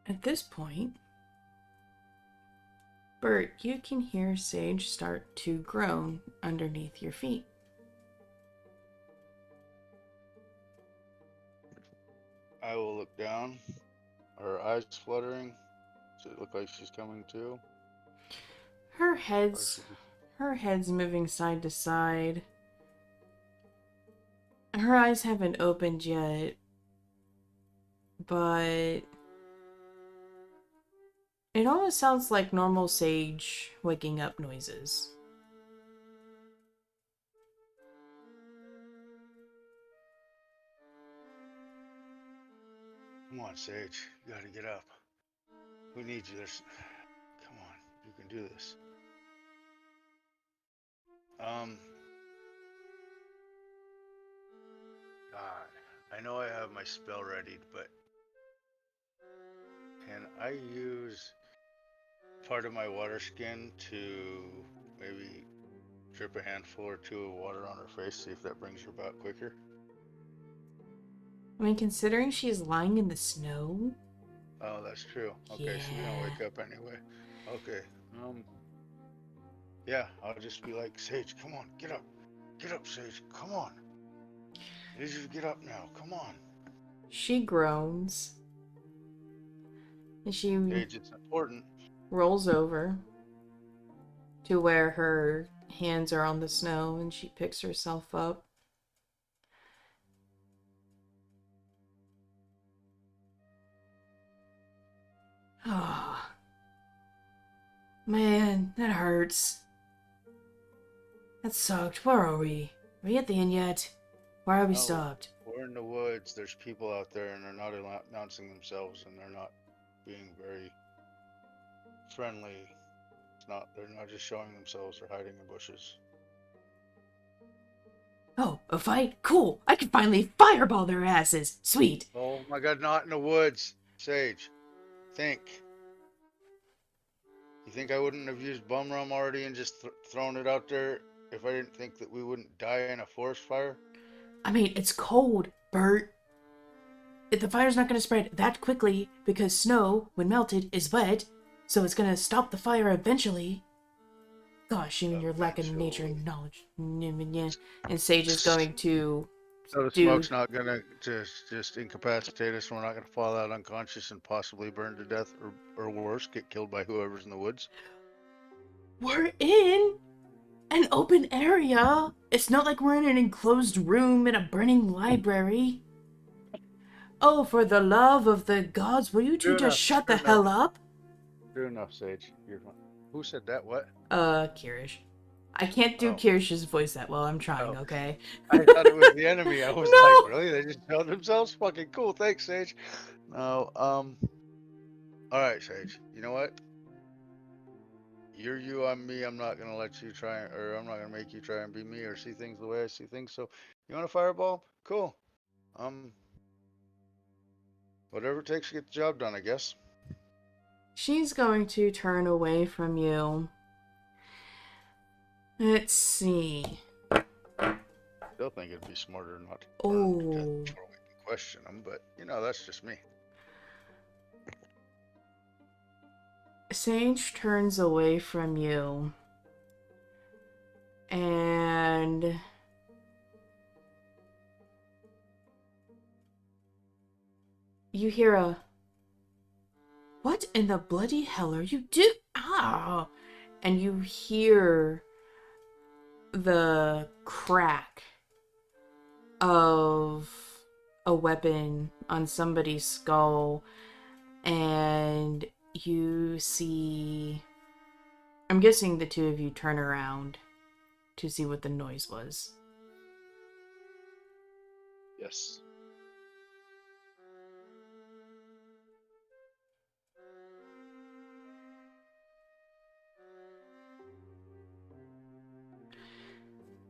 Speaker 1: At this point, Bert, you can hear Sage start to groan underneath your feet.
Speaker 3: I will look down. Her eyes fluttering. Does it look like she's coming to?
Speaker 1: Her
Speaker 3: Or
Speaker 1: head's
Speaker 3: should we...
Speaker 1: her head's moving side to side. Her eyes haven't opened yet, but it almost sounds like normal Sage waking up noises.
Speaker 3: Come on, Sage. You gotta get up. We need you. Come on. You can do this. God. I know I have my spell readied, but can I use part of my water skin to maybe drip a handful or two of water on her face, see if that brings her back quicker?
Speaker 1: I mean, considering she's lying in the snow.
Speaker 3: Oh, that's true. Okay, she's gonna wake up anyway. Okay. Yeah, I'll just be like, Sage, come on, get up. Get up, Sage, come on. I need you to get up now, come on.
Speaker 1: She groans. And she
Speaker 3: Sage, it's important.
Speaker 1: rolls over to where her hands are on the snow and she picks herself up. Ah, man, that hurts. That sucked. Where are we? Are we at the end yet? Why are we
Speaker 3: No,
Speaker 1: stopped?
Speaker 3: We're in the woods, there's people out there and they're not announcing themselves and they're not being very friendly. It's not. They're not just showing themselves. They're hiding in bushes.
Speaker 1: Oh, a fight? Cool. I can finally fireball their asses. Sweet.
Speaker 3: Oh my God! Not in the woods, Sage. Think. You think I wouldn't have used bum rum already and just thrown it out there if I didn't think that we wouldn't die in a forest fire?
Speaker 1: I mean, it's cold, Bert. The fire's not going to spread that quickly because snow, when melted, is wet, so it's going to stop the fire eventually. Gosh, you and your lack of nature knowledge. And Sage is going to
Speaker 3: So the
Speaker 1: do...
Speaker 3: smoke's not gonna just incapacitate us, and we're not gonna fall out unconscious and possibly burn to death, or worse, get killed by whoever's in the woods.
Speaker 1: We're in an open area. It's not like we're in an enclosed room in a burning library. Oh, for the love of the gods, will you two just shut the hell up?
Speaker 3: True enough, Sage. Who said that? What?
Speaker 1: Kirish. I can't do
Speaker 3: Oh.
Speaker 1: Kirish's voice that well. I'm trying,
Speaker 3: Oh.
Speaker 1: okay?
Speaker 3: I thought it was the enemy. I was
Speaker 1: No!
Speaker 3: like, really? They just showed themselves? Fucking cool. Thanks, Sage. No, alright, Sage. You know what? You're you, I'm me. I'm not gonna let you try, or I'm not gonna make you try and be me or see things the way I see things. So, you want a fireball? Cool. Whatever it takes to get the job done, I guess.
Speaker 1: She's going to turn away from you. Let's see.
Speaker 3: Still think it'd be smarter not to
Speaker 1: Oh.
Speaker 3: burn to death before we can question them, but you know, that's just me.
Speaker 1: Sage turns away from you. And... you hear a... what in the bloody hell are you do? Ah! And you hear the crack of a weapon on somebody's skull, and you see... I'm guessing the two of you turn around to see what the noise was.
Speaker 3: Yes.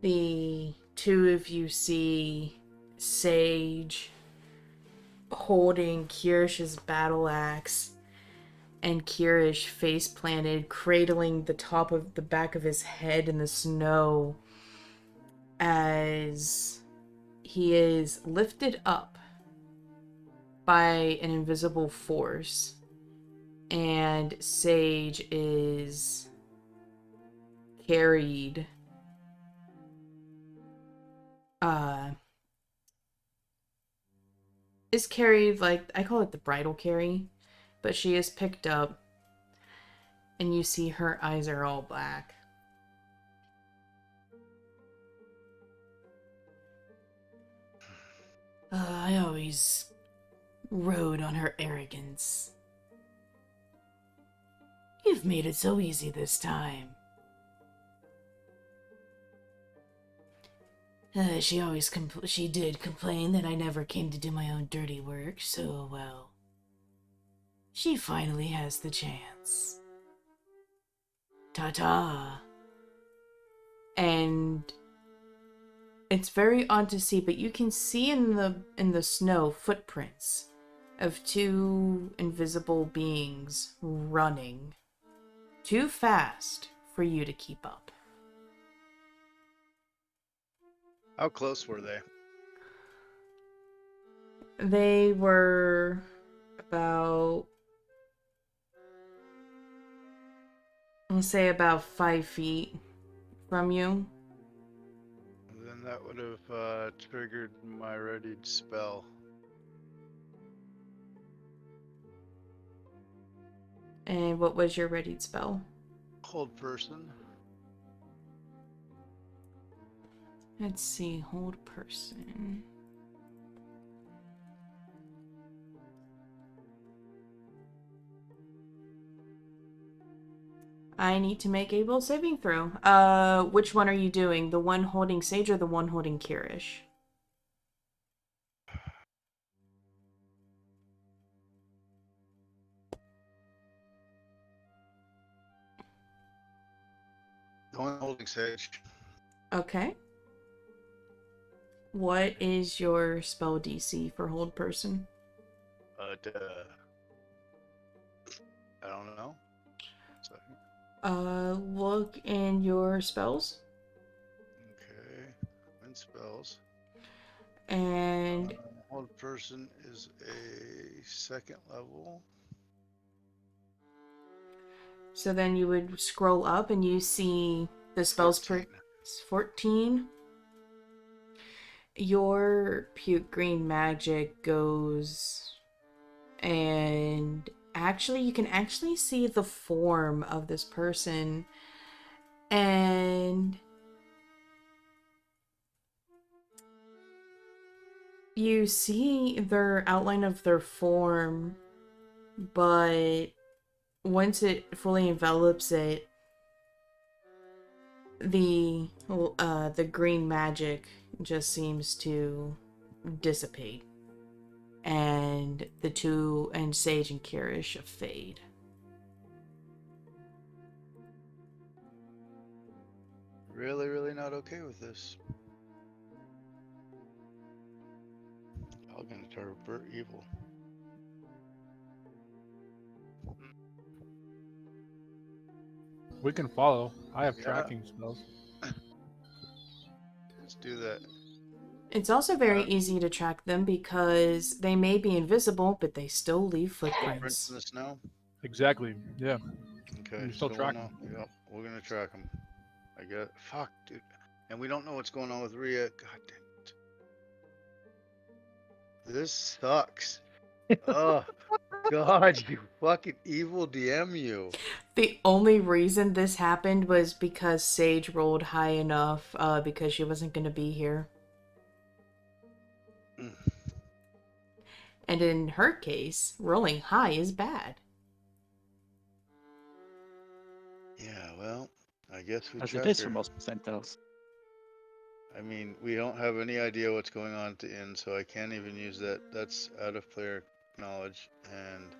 Speaker 1: The two of you see Sage holding Kirish's battle axe, and Kirish face planted, cradling the top of the back of his head in the snow as he is lifted up by an invisible force, and Sage is carried like, I call it the bridal carry, but she is picked up, and you see her eyes are all black. I always rode on her arrogance. You've made it so easy this time. She did complain that I never came to do my own dirty work, so, well, she finally has the chance. Ta-ta. And it's very odd to see, but you can see in the snow footprints of two invisible beings running too fast for you to keep up.
Speaker 3: How close were they?
Speaker 1: They were about, I'll say about 5 feet from you.
Speaker 3: Then that would have triggered my readied spell.
Speaker 1: And what was your readied spell?
Speaker 3: Hold person.
Speaker 1: Let's see, hold person. I need to make a will saving throw. Which one are you doing? The one holding Sage or the one holding Kirish?
Speaker 3: Going holding sage.
Speaker 1: Okay. What is your spell DC for hold person?
Speaker 3: But I don't know. So,
Speaker 1: Look in your spells.
Speaker 3: okay. And spells.
Speaker 1: And
Speaker 3: Hold person is a 2nd level.
Speaker 1: so then you would scroll up and you see the spells
Speaker 3: 14.
Speaker 1: 14. Your puke green magic goes, and actually you can actually see the form of this person, and you see their outline of their form, but once it fully envelops it, the green magic just seems to dissipate, and the two and Sage and Kirish fade.
Speaker 3: Really, really not okay with this. I'm gonna turn evil.
Speaker 4: We can follow. I have
Speaker 3: Yeah.
Speaker 4: tracking spells.
Speaker 3: Let's do that.
Speaker 1: It's also very easy to track them because they may be invisible, but they still leave
Speaker 3: Footprints
Speaker 1: footprints.
Speaker 3: in the snow.
Speaker 4: Exactly. Yeah.
Speaker 3: Okay.
Speaker 4: You're still
Speaker 3: so
Speaker 4: tracking.
Speaker 3: Yep, we're gonna track them. I get. Fuck, dude. And we don't know what's going on with Rhea. God damn it. This sucks. Oh God, you fucking evil DM you.
Speaker 1: The only reason this happened was because Sage rolled high enough because she wasn't going to be here.
Speaker 3: Mm.
Speaker 1: And in her case, rolling high is bad.
Speaker 3: Yeah, well, I guess we
Speaker 2: As
Speaker 3: track
Speaker 2: it is
Speaker 3: her.
Speaker 2: for most percentiles.
Speaker 3: I mean, we don't have any idea what's going on at the inn, so I can't even use that. That's out of player knowledge. And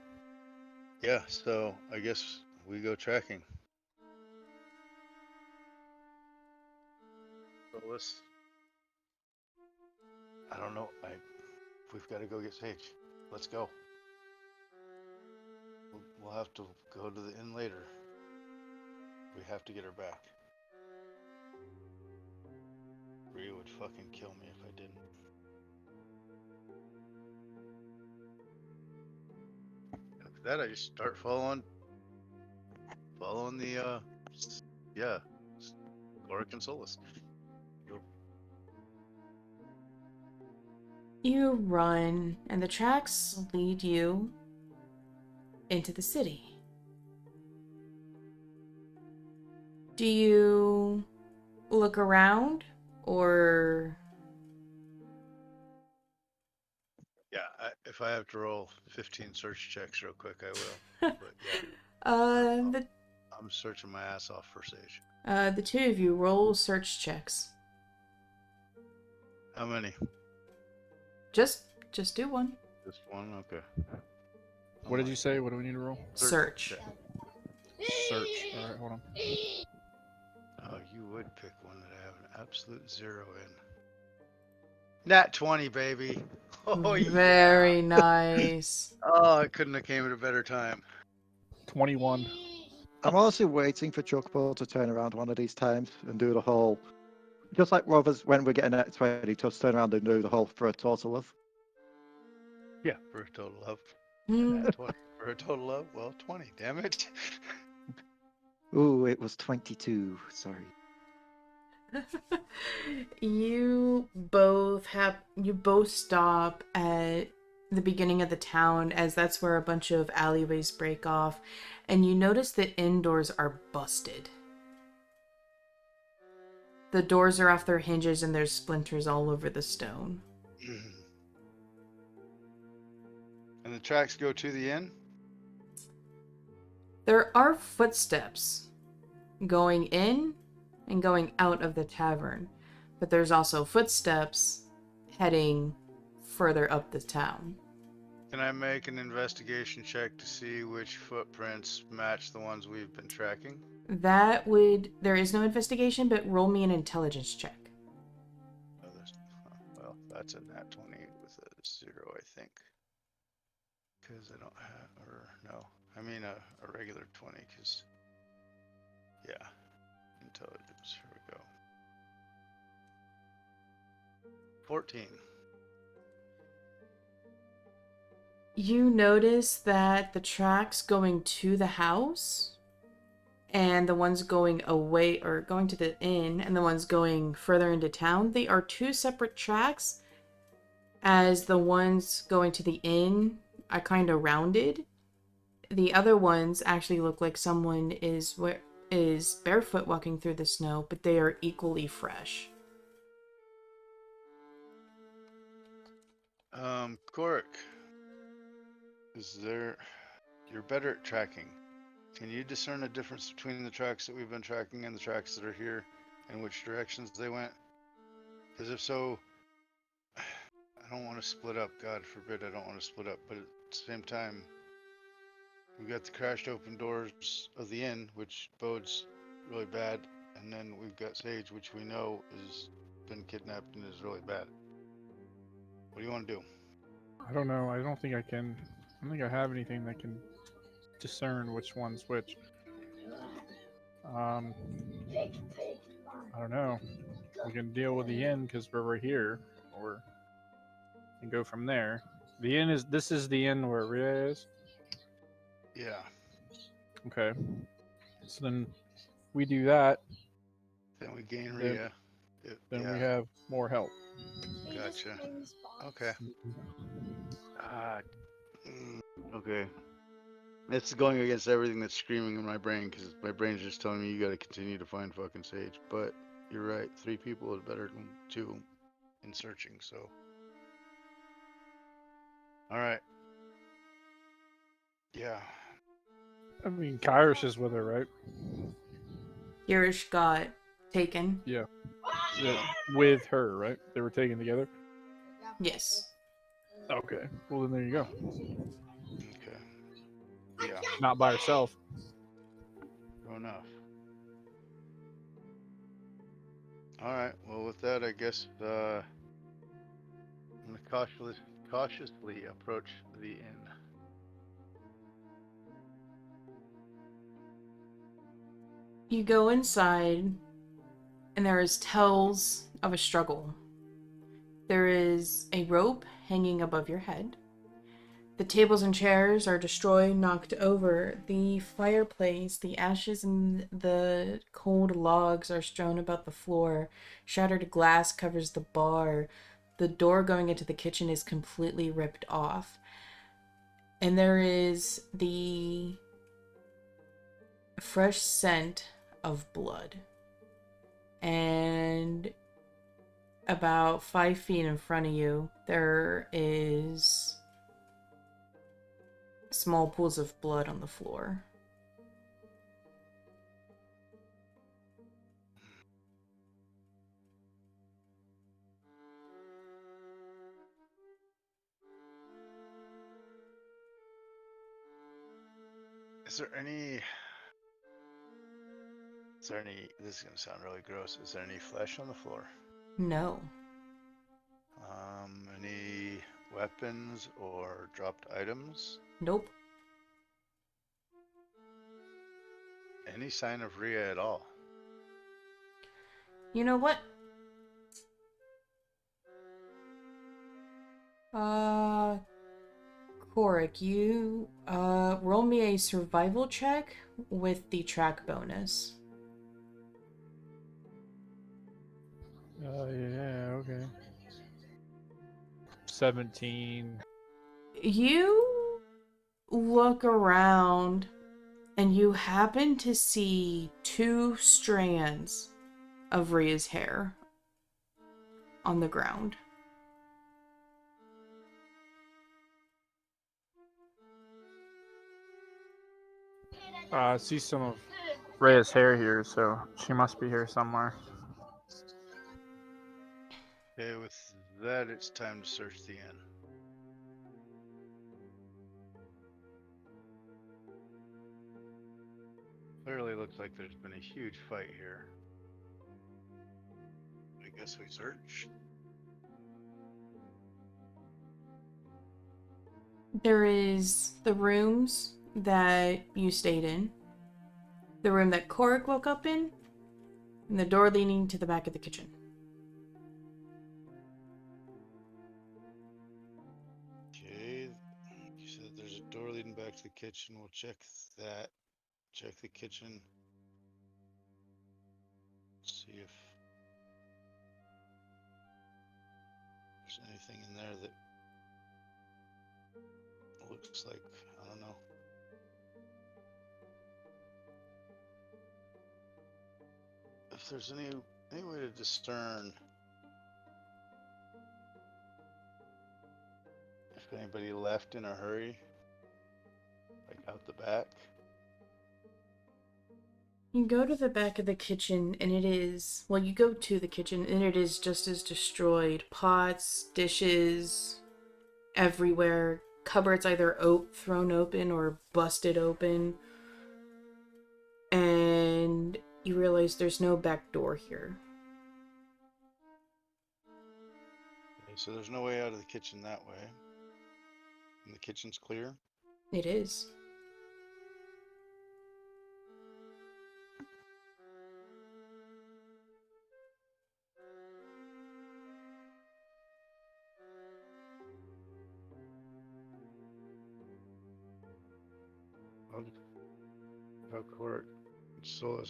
Speaker 3: yeah, so I guess we go tracking. So I don't know. We've got to go get Sage. Let's go. We'll have to go to the inn later. We have to get her back. Rhea would fucking kill me if I didn't. After that, I just start following the yeah, Korric and Solus.
Speaker 1: You run, and the tracks lead you into the city. Do you look around, or...
Speaker 3: Yeah, if I have to roll 15 search checks real quick, I will. But yeah, I'm searching my ass off for Sage.
Speaker 1: The two of you roll search checks.
Speaker 3: How many?
Speaker 1: Just do one.
Speaker 3: Just one? Okay.
Speaker 4: What did you say? What do we need to roll?
Speaker 1: Search.
Speaker 4: Search. Alright, hold on.
Speaker 3: Oh, you would pick one that I have an absolute 0 in. Nat 20, baby. Oh,
Speaker 1: Very
Speaker 3: yeah.
Speaker 1: nice.
Speaker 3: Oh, I couldn't have came at a better time.
Speaker 4: 21.
Speaker 2: I'm honestly waiting for Chocobo to turn around one of these times and do the whole, just like Rovers when we're getting at 20, just turn around and do the whole for a total of.
Speaker 3: Yeah, for a total of.
Speaker 1: Hmm.
Speaker 3: 20. For a total of, well, 20, damn it.
Speaker 2: Ooh, it was 22. Sorry.
Speaker 1: You both stop at the beginning of the town, as that's where a bunch of alleyways break off, and you notice that indoors are busted. The doors are off their hinges and there's splinters all over the stone.
Speaker 3: And the tracks go to the inn?
Speaker 1: There are footsteps going in and going out of the tavern, but there's also footsteps heading further up the town.
Speaker 3: Can I make an investigation check to see which footprints match the ones we've been tracking?
Speaker 1: That would... There is no investigation, but roll me an intelligence check.
Speaker 3: Oh, well, that's a nat 20 with a 0, I think. Because I don't have, or no, I mean a regular 20, because, yeah, intelligence, here we go. 14.
Speaker 1: You notice that the tracks going to the house and the ones going away, or going to the inn, and the ones going further into town, they are two separate tracks, as the ones going to the inn are kind of rounded. The other ones actually look like someone is barefoot walking through the snow, but they are equally fresh.
Speaker 3: Korric, you're better at tracking. Can you discern a difference between the tracks that we've been tracking and the tracks that are here, and which directions they went? Because if so, I don't want to split up. God forbid I don't want to split up. But at the same time, we've got the crashed open doors of the inn, which bodes really bad. And then we've got Sage, which we know has been kidnapped and is really bad. What do you want to do?
Speaker 4: I don't know. I don't think I have anything that can discern which one's which. I don't know. We can deal with the inn because we're right here, or and go from there. This is the inn where Rhea is.
Speaker 3: Yeah.
Speaker 4: Okay. So then we do that.
Speaker 3: Then we gain
Speaker 4: Then-
Speaker 3: Rhea.
Speaker 4: Then
Speaker 3: yeah.
Speaker 4: we have more help.
Speaker 3: Gotcha. Okay. Okay. It's going against everything that's screaming in my brain, because my brain's just telling me you gotta continue to find fucking Sage. But you're right, 3 people is better than 2 in searching, so. Alright. Yeah.
Speaker 4: I mean, Kyrus is with her, right?
Speaker 1: Girish got taken.
Speaker 4: Yeah, with her, right? They were taken together.
Speaker 1: Yes.
Speaker 4: Okay. Well, then there you go.
Speaker 3: Okay. Yeah.
Speaker 4: Not by herself.
Speaker 3: True enough. Alright, well with that I guess I'm gonna cautiously approach the inn.
Speaker 1: You go inside, and there is tells of a struggle. There is a rope hanging above your head. The tables and chairs are destroyed, knocked over. The fireplace, the ashes and the cold logs are strewn about the floor. Shattered glass covers the bar. The door going into the kitchen is completely ripped off. And there is the fresh scent of blood. And about 5 feet in front of you, there is small pools of blood on the floor.
Speaker 3: Is there any, this is gonna sound really gross, is there any flesh on the floor?
Speaker 1: No.
Speaker 3: Any weapons or dropped items?
Speaker 1: Nope.
Speaker 3: Any sign of Rhea at all?
Speaker 1: You know what? Korric, you roll me a survival check with the track bonus.
Speaker 4: Yeah, okay. 17.
Speaker 1: You look around and you happen to see 2 strands of Rhea's hair on the ground.
Speaker 4: I see some of Rhea's hair here, so she must be here somewhere.
Speaker 3: Okay, with that, it's time to search the inn. Clearly looks like there's been a huge fight here. I guess we search.
Speaker 1: There is the rooms that you stayed in, the room that Korric woke up in, and the door leading to the back of the kitchen.
Speaker 3: Okay, you said there's a door leading back to the kitchen. We'll check that. Check the kitchen. See if there's anything in there that looks like, I don't know. If there's any way to discern if anybody left in a hurry, like out the back.
Speaker 1: You go to the back of the kitchen and it is, well, you go to the kitchen and it is just as destroyed. Pots, dishes, everywhere. Cupboards either thrown open or busted open. And you realize there's no back door here.
Speaker 3: Okay, so there's no way out of the kitchen that way. And the kitchen's clear.
Speaker 1: It is.
Speaker 3: I'll tell Korric. So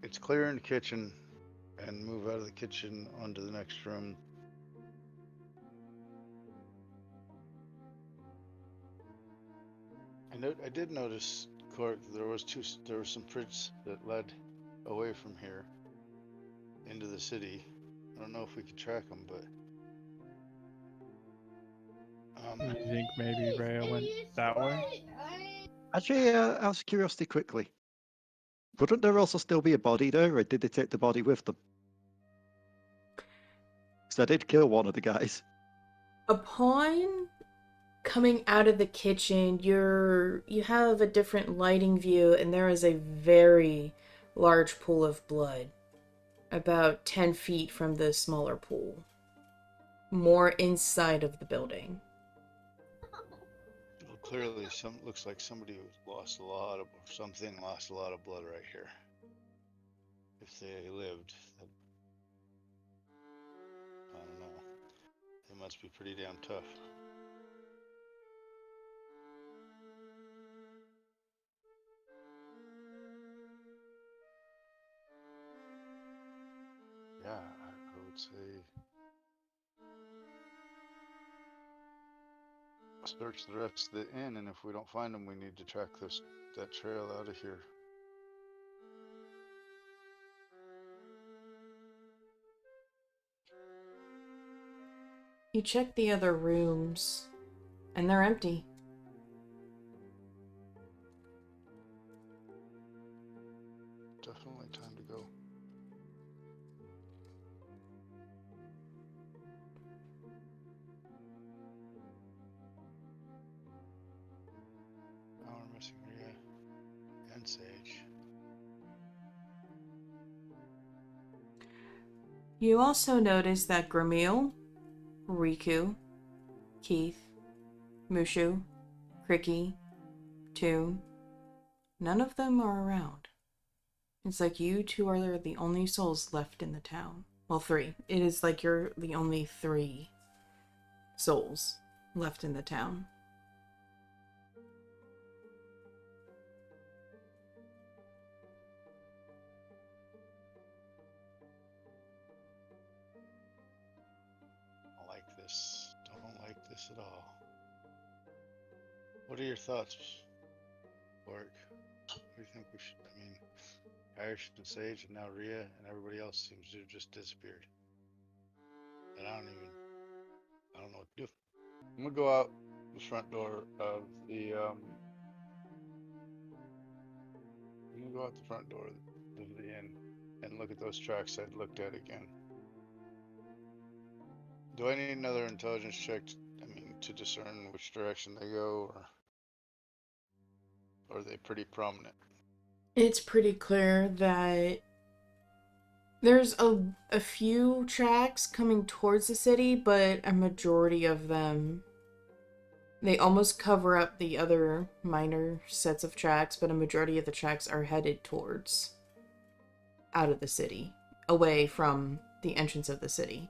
Speaker 3: it's clear in the kitchen, and move out of the kitchen onto the next room. I did notice, Korric, there were some prints that led away from here into the city. I don't know if we could track them, but
Speaker 4: You think maybe Rhea went that way?
Speaker 2: Actually, out of curiosity, quickly, wouldn't there also still be a body there, or did they take the body with them? Because I did kill one of the guys.
Speaker 1: Upon coming out of the kitchen, you have a different lighting view, and there is a very large pool of blood, about 10 feet from the smaller pool, more inside of the building.
Speaker 3: well, clearly looks like somebody lost a lot of blood right here. If they lived, I don't know. They must be pretty damn tough. Yeah, I would say search the rest of the inn, and if we don't find them, we need to track that trail out of here.
Speaker 1: You check the other rooms, and they're empty.
Speaker 3: Definitely time to go. Now we're missing Rhea and Sage.
Speaker 1: You also notice that Gramil, Riku, Keith, Mushu, Cricky, Toon, none of them are around. It's like you two are the only souls left in the town. Well, 3. It is like you're the only 3 souls left in the town.
Speaker 3: I like this. Don't like this at all. What are your thoughts, Korric? What do you think we should? I mean, Irish and Sage, and now Rhea, and everybody else seems to have just disappeared. And I don't know what to do. I'm gonna go out the front door of the I'm gonna go out the front door of the inn and look at those tracks I'd looked at again. Do I need another intelligence check? To discern which direction they go, or are they pretty prominent?
Speaker 1: It's pretty clear that there's a few tracks coming towards the city, but a majority of them, they almost cover up the other minor sets of tracks, but a majority of the tracks are headed towards out of the city, away from the entrance of the city.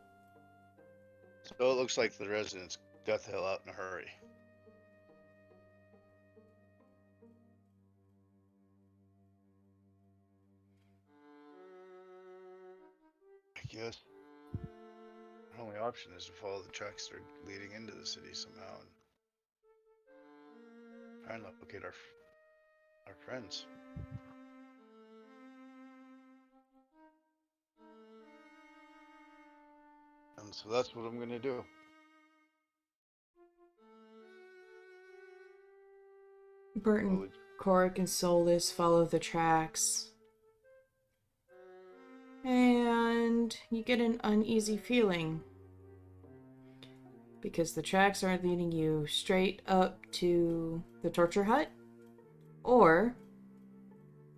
Speaker 3: So it looks like the residents got the hell out in a hurry. I guess our only option is to follow the tracks that are leading into the city somehow and try and locate our friends. And so that's what I'm gonna do.
Speaker 1: Burton,
Speaker 3: Well,
Speaker 1: Korric, and Solus follow the tracks. And you get an uneasy feeling. Because the tracks are leading you straight up to the torture hut. Or,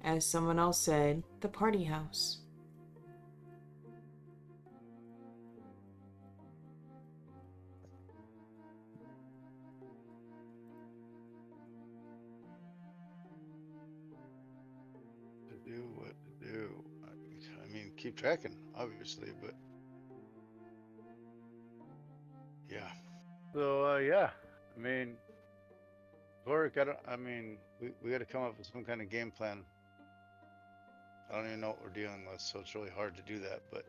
Speaker 1: as someone else said, the party house.
Speaker 3: to do what to do. I mean, keep tracking, obviously, but yeah. So yeah, I mean, Korric, we got to come up with some kind of game plan. I don't even know what we're dealing with, so it's really hard to do that, but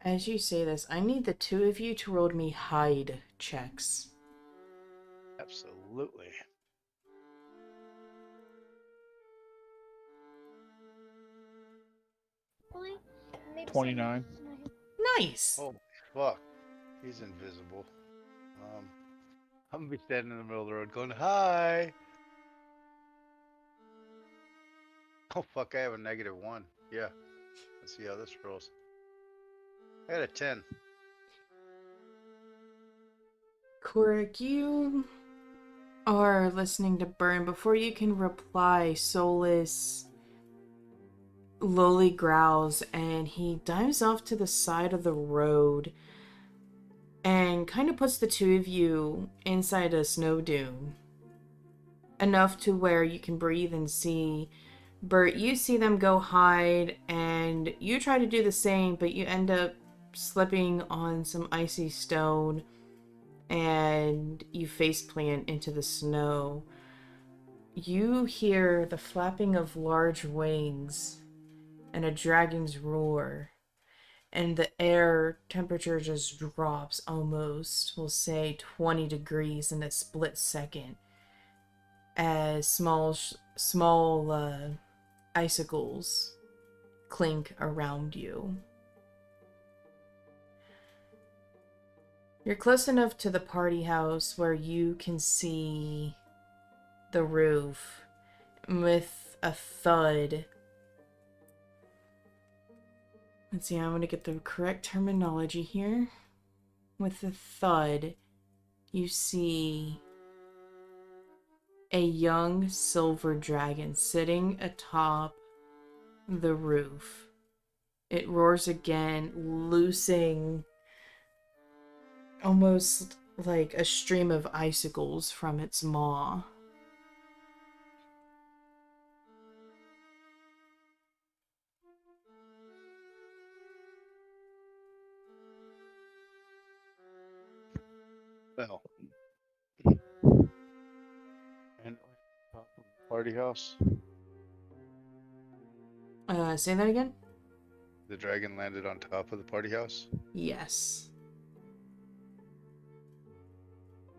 Speaker 1: As you say this, I need the two of you to roll me hide checks.
Speaker 3: absolutely.
Speaker 5: Maybe
Speaker 4: 29.
Speaker 1: Nice!
Speaker 3: Oh fuck, he's invisible. I'm gonna be standing in the middle of the road going, "Hi." Oh fuck, I have a -1. Yeah, let's see how this rolls. I got a 10.
Speaker 1: Korric, you are listening to Burn. Before you can reply, Solus lowly growls and he dives off to the side of the road and kind of puts the two of you inside a snow dune. Enough to where you can breathe and see. Bert, you see them go hide and you try to do the same, but you end up slipping on some icy stone and you faceplant into the snow. You hear the flapping of large wings and a dragon's roar, and the air temperature just drops almost, we'll say 20 degrees in a split second, as small icicles clink around you. You're close enough to the party house where you can see the roof. With a thud. Let's see, I'm going to get the correct terminology here. With a thud, you see a young silver dragon sitting atop the roof. It roars again, loosing almost like a stream of icicles from its maw.
Speaker 3: Well, and top of the party house,
Speaker 1: Say that again?
Speaker 3: the dragon landed on top of the party house.
Speaker 1: Yes.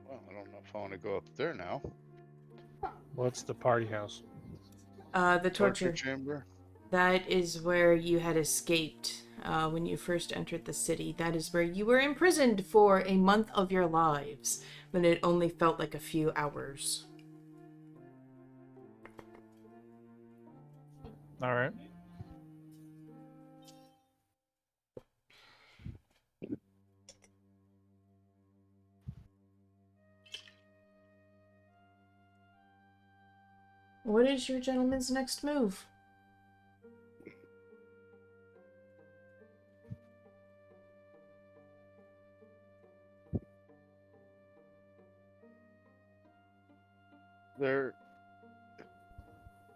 Speaker 3: Well, I don't know if I want to go up there now.
Speaker 4: What's the party house?
Speaker 1: The
Speaker 3: Torture
Speaker 1: torture.
Speaker 3: chamber.
Speaker 1: That is where you had escaped when you first entered the city. That is where you were imprisoned for a month of your lives, when it only felt like a few hours.
Speaker 4: All right.
Speaker 1: What is your gentleman's next move?
Speaker 3: There.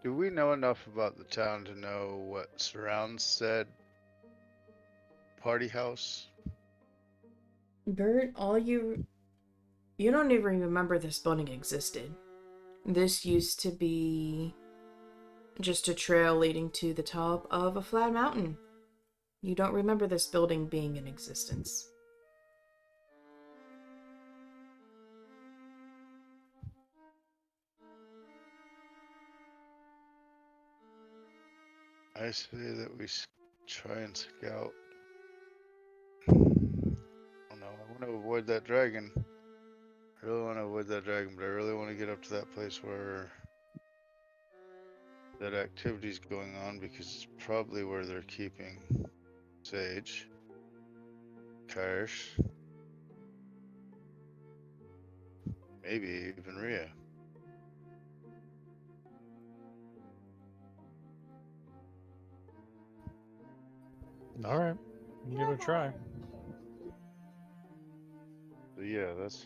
Speaker 3: Do we know enough about the town to know what surrounds said party house?
Speaker 1: Bert, you don't even remember this building existed. This used to be just a trail leading to the top of a flat mountain. You don't remember this building being in existence.
Speaker 3: I say that we try and scout. Oh no, I want to avoid that dragon. I really want to avoid that dragon, but I really want to get up to that place where that activity's going on because it's probably where they're keeping Sage, Kirsch, maybe even Rhea.
Speaker 4: All right, give it a try.
Speaker 3: So yeah, that's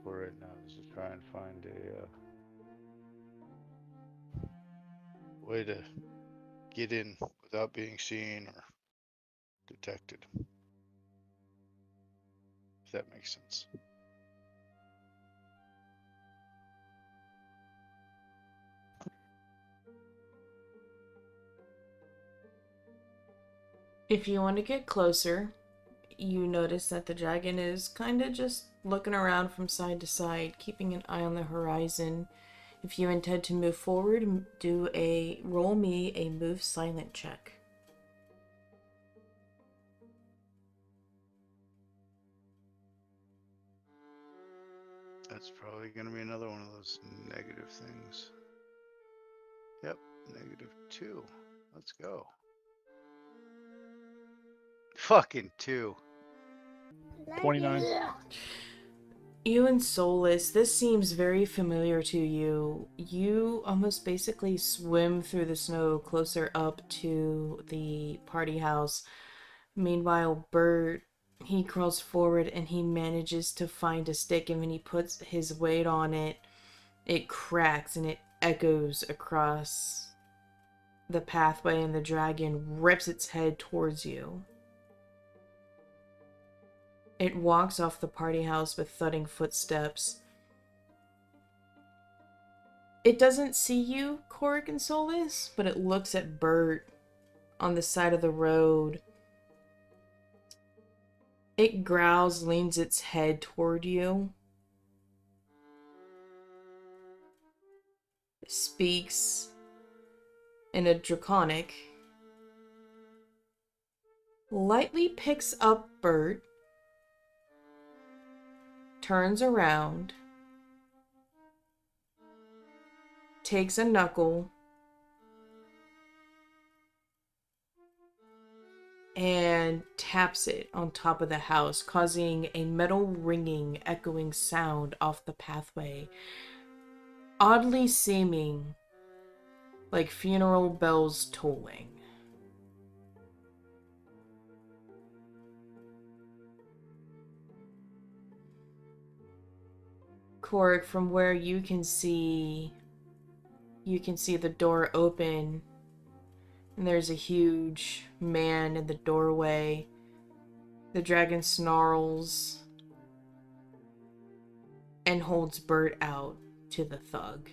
Speaker 3: for right now. Is to try and find a way to get in without being seen or detected. If that makes sense.
Speaker 1: If you want to get closer, you notice that the dragon is kind of just looking around from side to side, keeping an eye on the horizon. If you intend to move forward, roll me a move silent check.
Speaker 3: That's probably going to be another one of those negative things. Yep, -2. Let's go. Fucking 2.
Speaker 4: 29.
Speaker 1: You and Solus, this seems very familiar to you. You almost basically swim through the snow closer up to the party house. Meanwhile, Bert, he crawls forward and he manages to find a stick, and when he puts his weight on it, it cracks and it echoes across the pathway, and the dragon rips its head towards you. It walks off the party house with thudding footsteps. It doesn't see you, Korric and Solus, but it looks at Bert on the side of the road. It growls, leans its head toward you, speaks in a draconic, lightly picks up Bert, turns around, takes a knuckle, and taps it on top of the house, causing a metal ringing, echoing sound off the pathway, oddly seeming like funeral bells tolling. Korric, from where you can see the door open, and there's a huge man in the doorway. The dragon snarls and holds Bert out to the thug.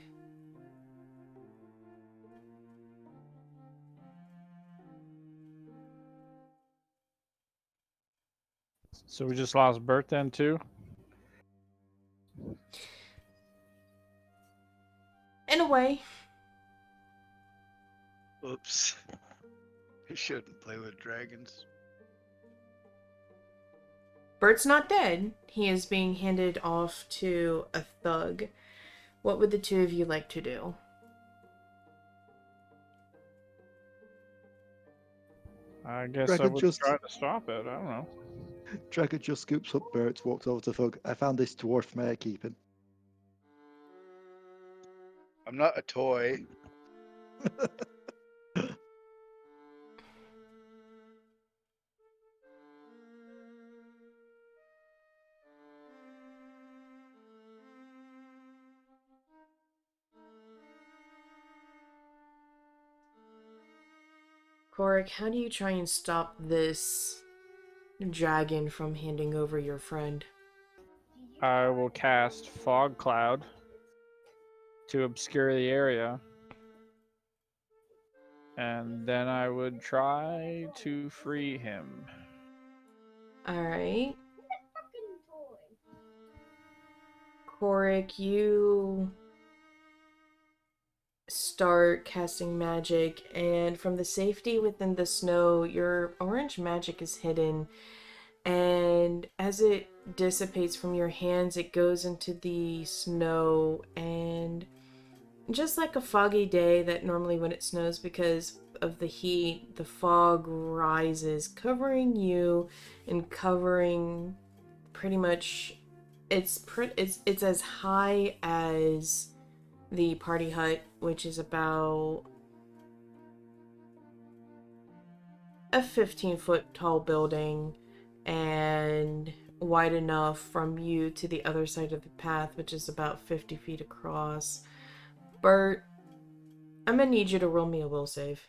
Speaker 4: So we just lost Bert then too?
Speaker 1: In a way.
Speaker 3: Oops. You shouldn't play with dragons.
Speaker 1: Bert's not dead. He is being handed off to a thug. What would the two of you like to do?
Speaker 4: I guess I
Speaker 2: Dragon
Speaker 4: would
Speaker 2: just-
Speaker 4: try to stop it. I don't know.
Speaker 2: Dragon just scoops up Bert, walks over to Thug. I found this dwarf mare keeping.
Speaker 3: I'm not a toy.
Speaker 1: Korric, how do you try and stop this dragon from handing over your friend?
Speaker 4: I will cast Fog Cloud to obscure the area. And then I would try to free him.
Speaker 1: Alright. Korric, you start casting magic, and from the safety within the snow, your orange magic is hidden. And as it dissipates from your hands, it goes into the snow, and just like a foggy day that normally when it snows because of the heat, the fog rises, covering you and covering pretty much it's as high as the party hut, which is about a 15-foot tall building and wide enough from you to the other side of the path, which is about 50 feet across. Bert, I'm gonna need you to roll me a will save.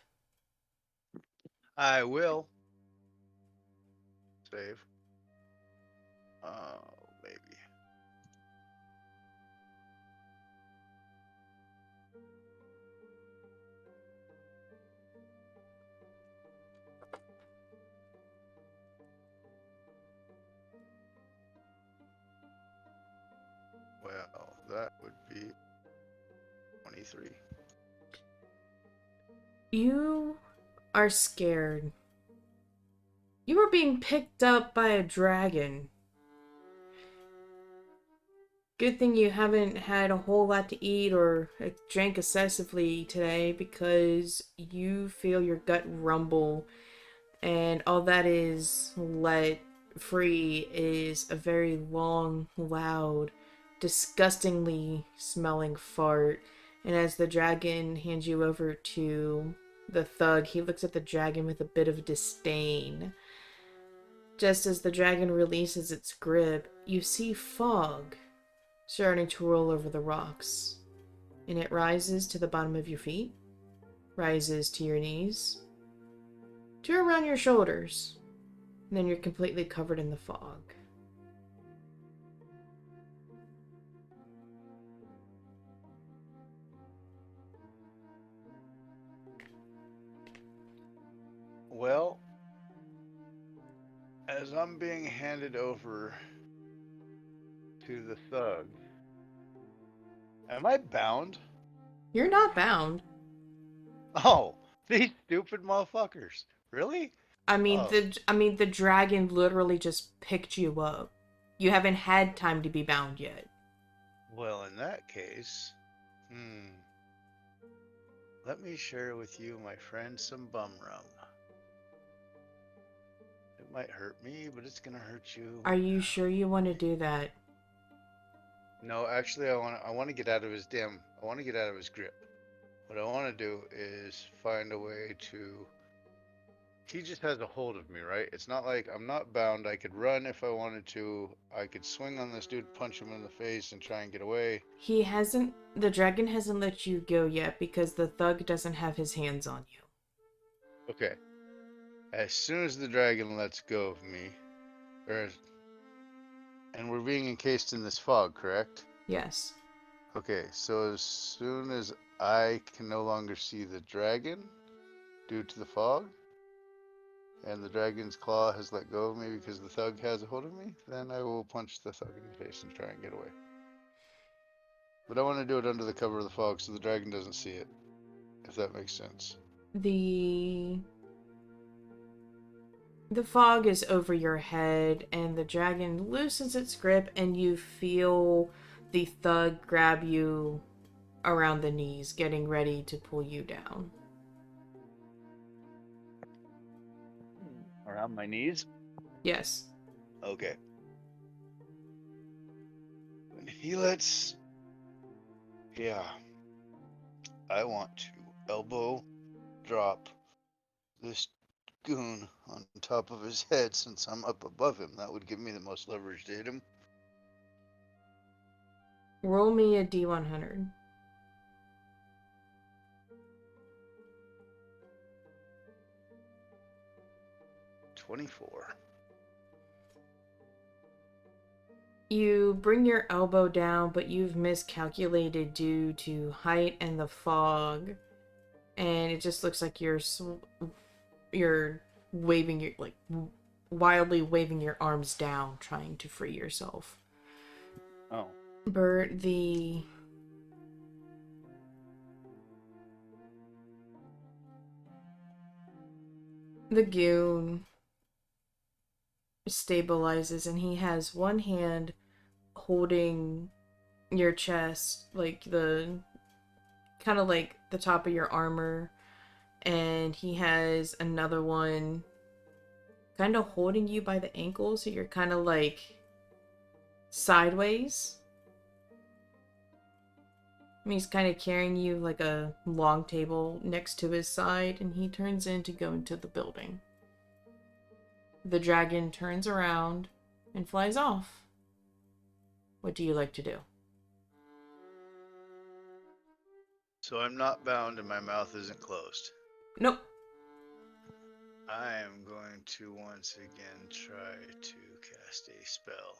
Speaker 3: I will save. Maybe. Well, that would be 23.
Speaker 1: You are scared. You are being picked up by a dragon. Good thing you haven't had a whole lot to eat or drank excessively today, because you feel your gut rumble, and all that is let free is a very long, loud, disgustingly smelling fart. And as the dragon hands you over to the thug, he looks at the dragon with a bit of disdain. Just as the dragon releases its grip, you see fog starting to roll over the rocks, and it rises to the bottom of your feet, rises to your knees, to around your shoulders, and then you're completely covered in the fog.
Speaker 3: Well, as I'm being handed over to the thug, am I bound?
Speaker 1: You're not bound.
Speaker 3: Oh, these stupid motherfuckers. Really?
Speaker 1: I mean,
Speaker 3: Oh,
Speaker 1: the dragon literally just picked you up. You haven't had time to be bound yet.
Speaker 3: well, in that case, let me share with you, my friend, some bum rum. It might hurt me, but it's gonna hurt you.
Speaker 1: Are you sure you want to do that?
Speaker 3: No, actually, I want to get out of his I want to get out of his grip. What I want to do is find a way to. He just has a hold of me, right? It's not like I'm not bound. I could run if I wanted to. I could swing on this dude, punch him in the face, and try and get away.
Speaker 1: The dragon hasn't let you go yet because the thug doesn't have his hands on you.
Speaker 3: Okay. As soon as the dragon lets go of me, and we're being encased in this fog, correct?
Speaker 1: Yes.
Speaker 3: Okay, so as soon as I can no longer see the dragon due to the fog, and the dragon's claw has let go of me because the thug has a hold of me, then I will punch the thug in the face and try and get away. But I want to do it under the cover of the fog so the dragon doesn't see it, if that makes sense.
Speaker 1: The fog is over your head, and the dragon loosens its grip, and you feel the thug grab you around the knees, getting ready to pull you down.
Speaker 3: Around my knees?
Speaker 1: Yes.
Speaker 3: Okay. When he lets... Yeah. I want to elbow drop this goon on top of his head since I'm up above him. That would give me the most leverage to hit him.
Speaker 1: Roll me a D100.
Speaker 3: $24.
Speaker 1: You bring your elbow down, but you've miscalculated due to height and the fog. And it just looks like you're waving your, like, wildly waving your arms down, trying to free yourself.
Speaker 4: Oh.
Speaker 1: Bert, the goon stabilizes, and he has one hand holding your chest, like the kind of like the top of your armor, and he has another one kind of holding you by the ankle, so you're kind of like sideways. And he's kind of carrying you like a long table next to his side, and he turns in to go into the building. The dragon turns around and flies off. What do you like to do?
Speaker 3: So I'm not bound and my mouth isn't closed.
Speaker 1: Nope.
Speaker 3: I am going to once again try to cast a spell.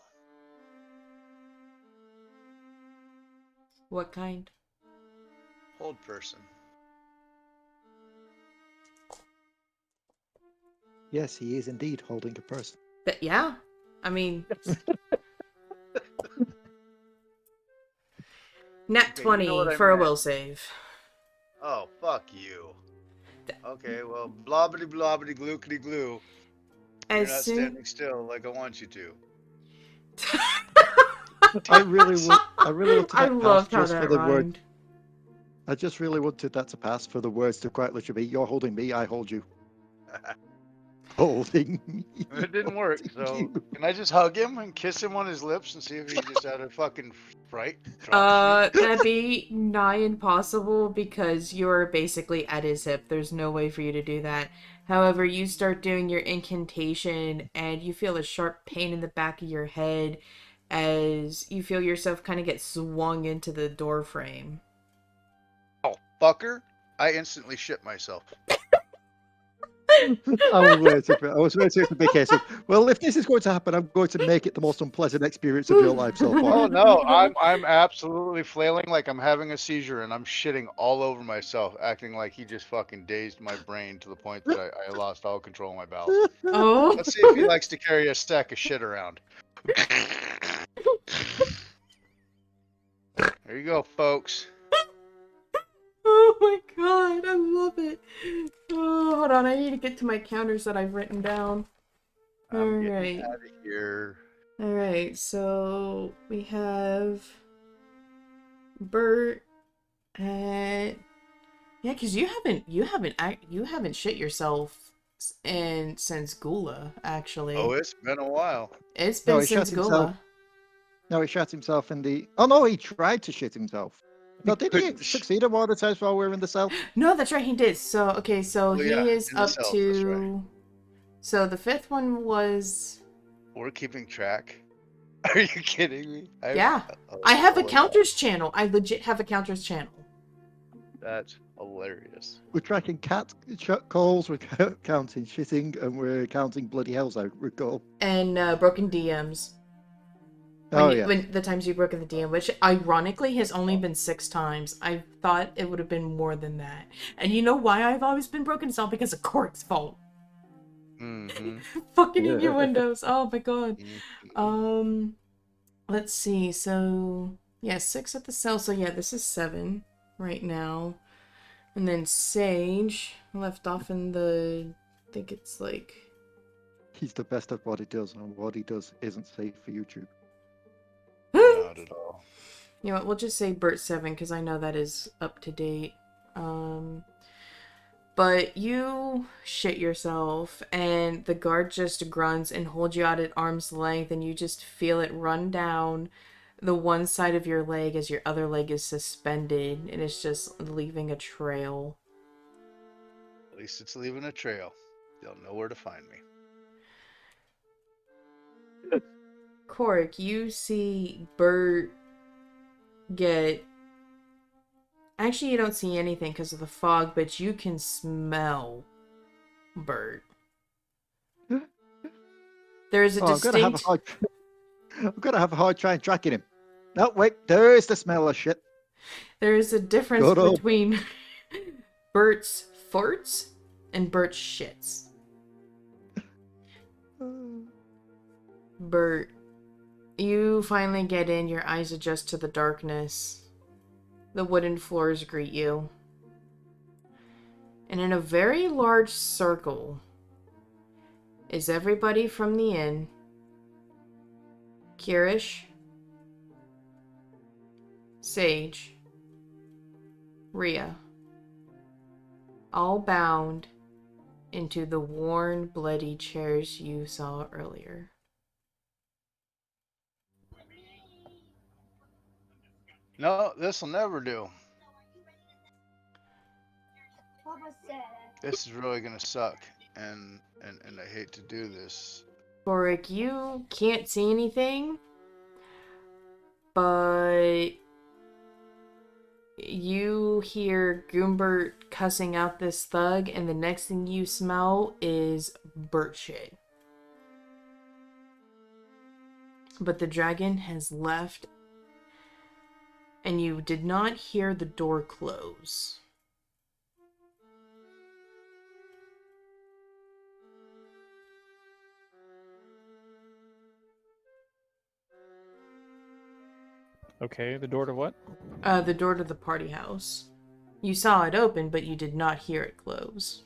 Speaker 1: What kind?
Speaker 3: Hold person.
Speaker 2: Yes, he is indeed holding a person.
Speaker 1: But yeah. I mean... Nat
Speaker 3: Okay,
Speaker 1: 20
Speaker 3: you know what I
Speaker 1: for a
Speaker 3: meant.
Speaker 1: will save.
Speaker 3: Oh, fuck you. Okay, well, blobbity blobbity glookity glue. You're
Speaker 1: As
Speaker 3: not
Speaker 1: soon...
Speaker 3: standing still like I want you to.
Speaker 2: I really wanted
Speaker 1: I
Speaker 2: that
Speaker 1: loved
Speaker 2: pass
Speaker 1: how
Speaker 2: just for
Speaker 1: that
Speaker 2: the word.
Speaker 1: rhymed.
Speaker 2: I just really wanted that to pass for the words to quite literally be, you're holding me, I hold you. Holding me.
Speaker 3: It didn't work, so
Speaker 2: you.
Speaker 3: can I just hug him and kiss him on his lips and see if he just out of fucking fright drops me?
Speaker 1: That'd be nigh impossible because you're basically at his hip. There's no way for you to do that. However, you start doing your incantation and you feel a sharp pain in the back of your head as you feel yourself kind of get swung into the door frame.
Speaker 3: Oh, fucker. I instantly shit myself.
Speaker 2: I was waiting for it to be a case of, well, if this is going to happen, I'm going to make it the most unpleasant experience of your life so far.
Speaker 3: Oh no, I'm absolutely flailing like I'm having a seizure and I'm shitting all over myself, acting like he just fucking dazed my brain to the point that I lost all control of my bowels.
Speaker 1: Oh.
Speaker 3: Let's see if he likes to carry a stack of shit around. There you go, folks.
Speaker 1: Oh my god, I love it. Oh, hold on, I need to get to my counters that I've written down.
Speaker 3: I'm getting
Speaker 1: Alright.
Speaker 3: out of here.
Speaker 1: Alright, so we have Bert and yeah, because you haven't shit yourself since Gula, actually.
Speaker 3: Oh, it's been a while.
Speaker 1: It's
Speaker 2: No,
Speaker 1: been
Speaker 2: he
Speaker 1: since
Speaker 2: shot himself.
Speaker 1: Gula.
Speaker 2: No, he shot himself in the... Oh, no, he tried to shit himself. No, did he
Speaker 3: couldn't
Speaker 2: succeed at one of the times while we were in the cell?
Speaker 1: No, that's right, he did. So okay, so
Speaker 3: Oh,
Speaker 1: he
Speaker 3: yeah,
Speaker 1: is
Speaker 3: in the
Speaker 1: up
Speaker 3: cells,
Speaker 1: to
Speaker 3: that's right.
Speaker 1: So the fifth one was
Speaker 3: We're keeping track. Are you kidding me?
Speaker 1: yeah. I have a counters channel. I legit have a counters channel.
Speaker 3: That's hilarious.
Speaker 2: We're tracking cat calls, we're counting shitting, and we're counting bloody hells out. Recall.
Speaker 1: And broken DMs.
Speaker 2: Oh, yeah.
Speaker 1: When the times you've broken the DM, which ironically has only been 6 times. I thought it would have been more than that. And you know why I've always been broken? It's all because of Korric's fault.
Speaker 3: Mm-hmm.
Speaker 1: Fucking innuendos. Oh my god.
Speaker 3: Mm-hmm.
Speaker 1: Let's see. So yeah, 6 at the cell. So yeah, this is 7 right now. And then Sage left off in the, I think it's like,
Speaker 2: He's the best at what he does, and what he does isn't safe for YouTube.
Speaker 3: Not at all.
Speaker 1: you know what, we'll just say Bert 7 because I know that is up to date. But you shit yourself and the guard just grunts and holds you out at arm's length and you just feel it run down the one side of your leg as your other leg is suspended, and it's just leaving a trail.
Speaker 3: At least it's leaving a trail. They'll know where to find me.
Speaker 1: Korric, you see Bert get... Actually, you don't see anything because of the fog, but you can smell Bert. There is a
Speaker 2: Oh,
Speaker 1: distinct...
Speaker 2: I'm gonna have a hard time tracking him. No, wait, there is the smell of shit.
Speaker 1: There is a difference
Speaker 2: Good old-
Speaker 1: between Bert's farts and Bert's shits. Bert, you finally get in, your eyes adjust to the darkness. The wooden floors greet you. And in a very large circle is everybody from the inn. Kirish, Sage, Rhea, all bound into the worn, bloody chairs you saw earlier.
Speaker 3: No, this'll never do. This is really gonna suck, and I hate to do this.
Speaker 1: Korric, you can't see anything, but you hear Goombert cussing out this thug, and the next thing you smell is Bert shit. But the dragon has left, and you did not hear the door close.
Speaker 4: Okay, the door to what?
Speaker 1: The door to the party house. You saw it open, but you did not hear it close.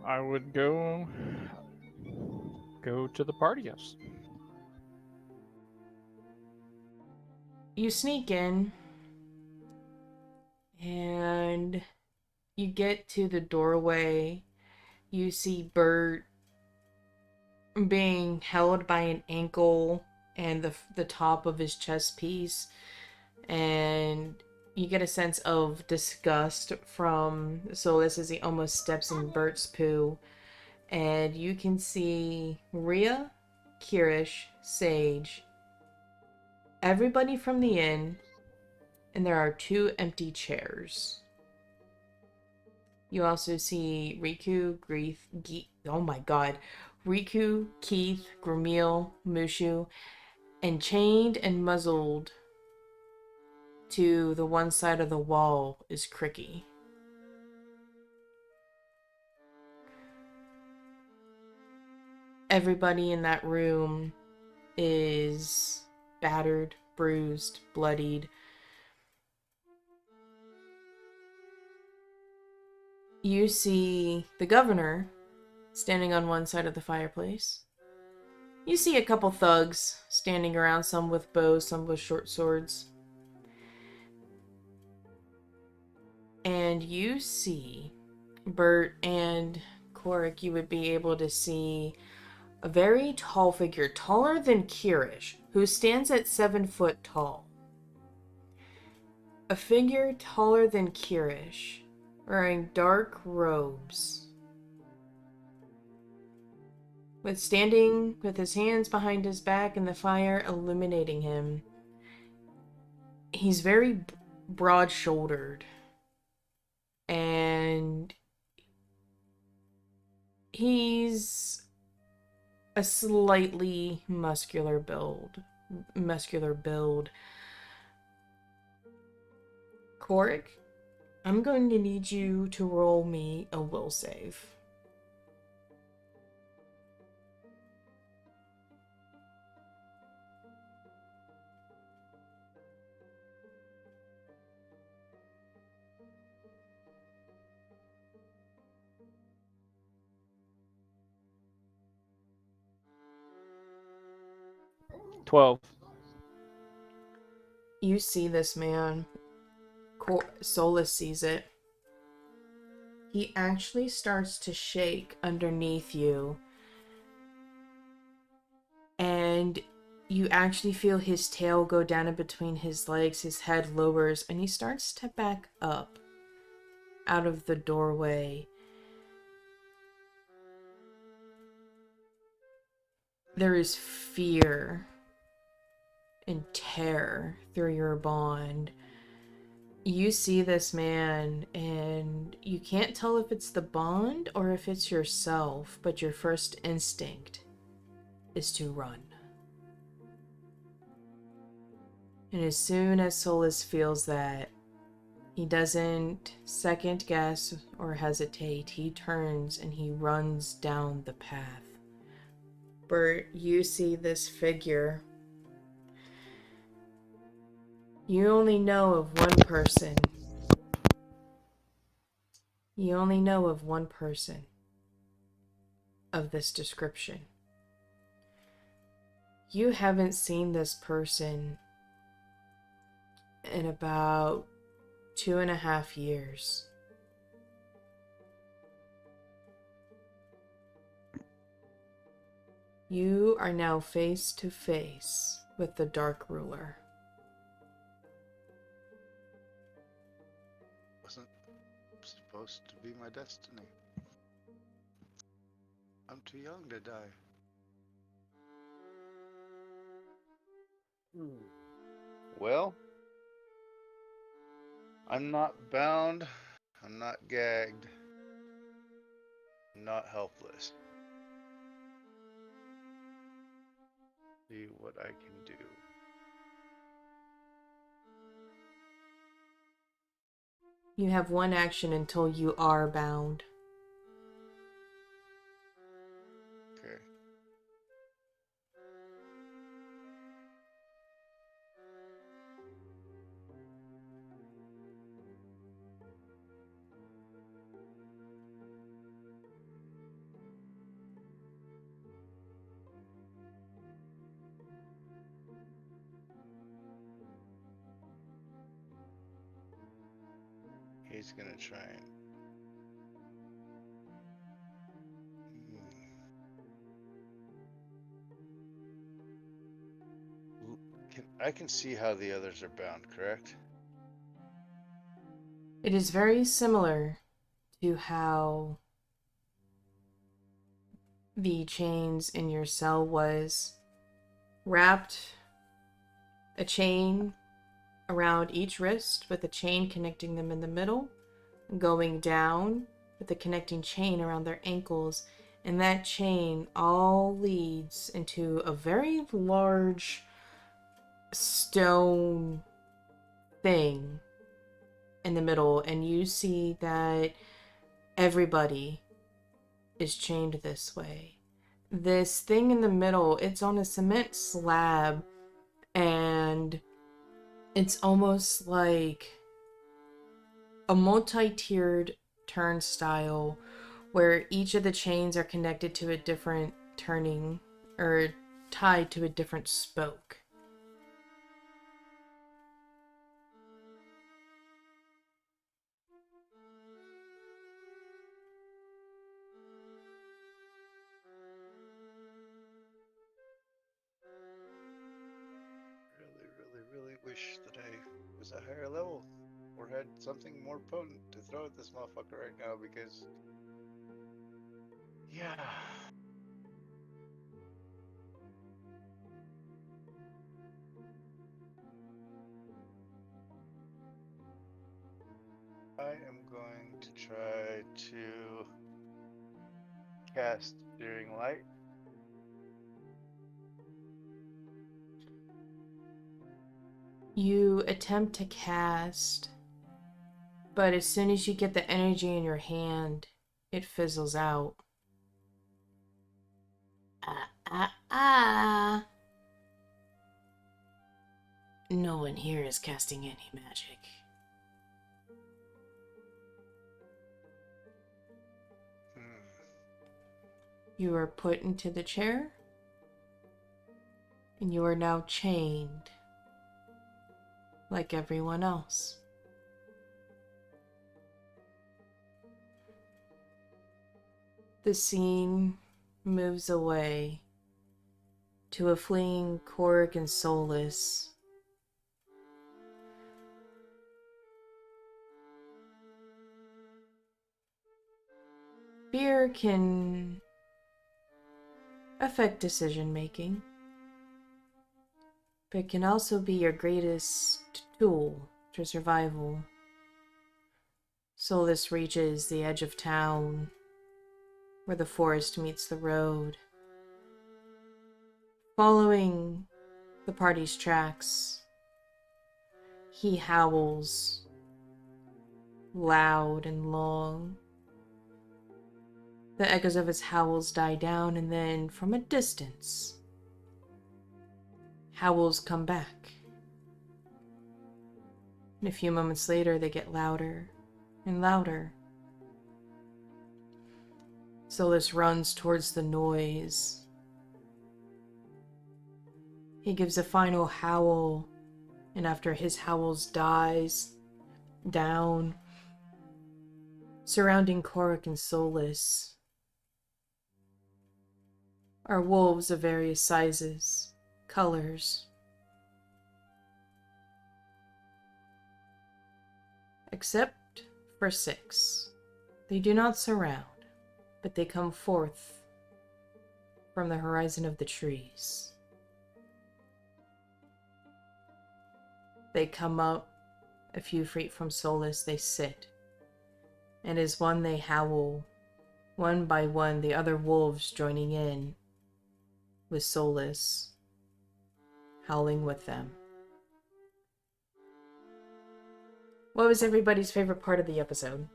Speaker 4: I would go to the party house.
Speaker 1: You sneak in, and you get to the doorway. You see Bert being held by an ankle and the top of his chest piece, and you get a sense of disgust from Solus as he almost steps in Bert's poo. And you can see Rhea, Kirish, Sage, everybody from the inn, and there are 2 empty chairs. You also see Riku, Riku, Keith, Gramil, Mushu, and chained and muzzled to the one side of the wall is Cricky. Everybody in that room is battered, bruised, bloodied. You see the governor standing on one side of the fireplace. You see a couple thugs standing around, some with bows, some with short swords. And you see Bert and Korric, you would be able to see a very tall figure, taller than Kirish, who stands at 7 foot tall. A figure taller than Kirish, wearing dark robes, standing with his hands behind his back and the fire illuminating him. He's very broad-shouldered, and he's a slightly muscular build. Korric, I'm going to need you to roll me a will save.
Speaker 4: 12.
Speaker 1: You see this man. Solus sees it. He actually starts to shake underneath you. And you actually feel his tail go down in between his legs, his head lowers, and he starts to back up out of the doorway. There is fear and terror through your bond. You see this man, and you can't tell if it's the bond or if it's yourself, but your first instinct is to run. And as soon as Solus feels that, he doesn't second guess or hesitate. He turns and he runs down the path. Bert, you see this figure. You only know of one person. You only know of one person of this description. You haven't seen this person in about 2.5 years. You are now face to face with the Dark Ruler.
Speaker 3: Wasn't supposed to be my destiny. I'm too young to die. Well, I'm not bound, I'm not gagged, I'm not helpless. See what I can do.
Speaker 1: You have one action until you are bound.
Speaker 3: Okay. He's gonna try and... I can see how the others are bound, correct?
Speaker 1: It is very similar to how the chains in your cell was. Wrapped a chain around each wrist with a chain connecting them in the middle, going down with a connecting chain around their ankles, and that chain all leads into a very large stone thing in the middle, and you see that everybody is chained this way. This thing in the middle, it's on a cement slab, and it's almost like a multi-tiered turnstile where each of the chains are connected to a different turning or tied to a different spoke.
Speaker 3: Really wish that I was a higher level or had something more potent to throw at this motherfucker right now because... Yeah. I am going to try to cast Steering Light.
Speaker 1: You attempt to cast, but as soon as you get the energy in your hand, it fizzles out. No one here is casting any magic. You are put into the chair, And you are now chained, like everyone else. The scene moves away to a fleeing Korric and Solus. Fear can affect decision making, but it can also be your greatest tool to survival. Solus reaches the edge of town where the forest meets the road. Following the party's tracks, he howls loud and long. The echoes of his howls die down, and then from a distance, howls come back. And a few moments later, they get louder and louder. Solus runs towards the noise. He gives a final howl, and after his howls dies down, surrounding Korric and Solus are wolves of various sizes, colors. Except for 6. They do not surround, but they come forth from the horizon of the trees. They come up a few feet from Solus, they sit, and as one they howl, one by one the other wolves joining in, with Solus howling with them. What was everybody's favorite part of the episode?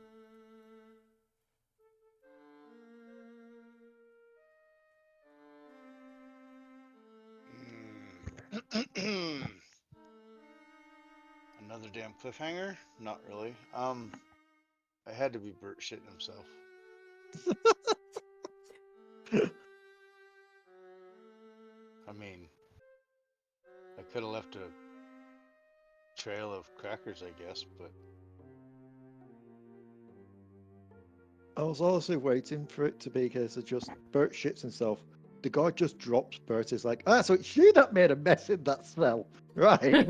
Speaker 3: Another damn cliffhanger? Not really. I had to be Bert shitting himself. I mean, I could have left a trail of crackers, I guess, but
Speaker 2: I was honestly waiting for it to be a case of just Bert shits himself. The guard just drops Bert. Is like, so it's you that made a mess in that cell, right?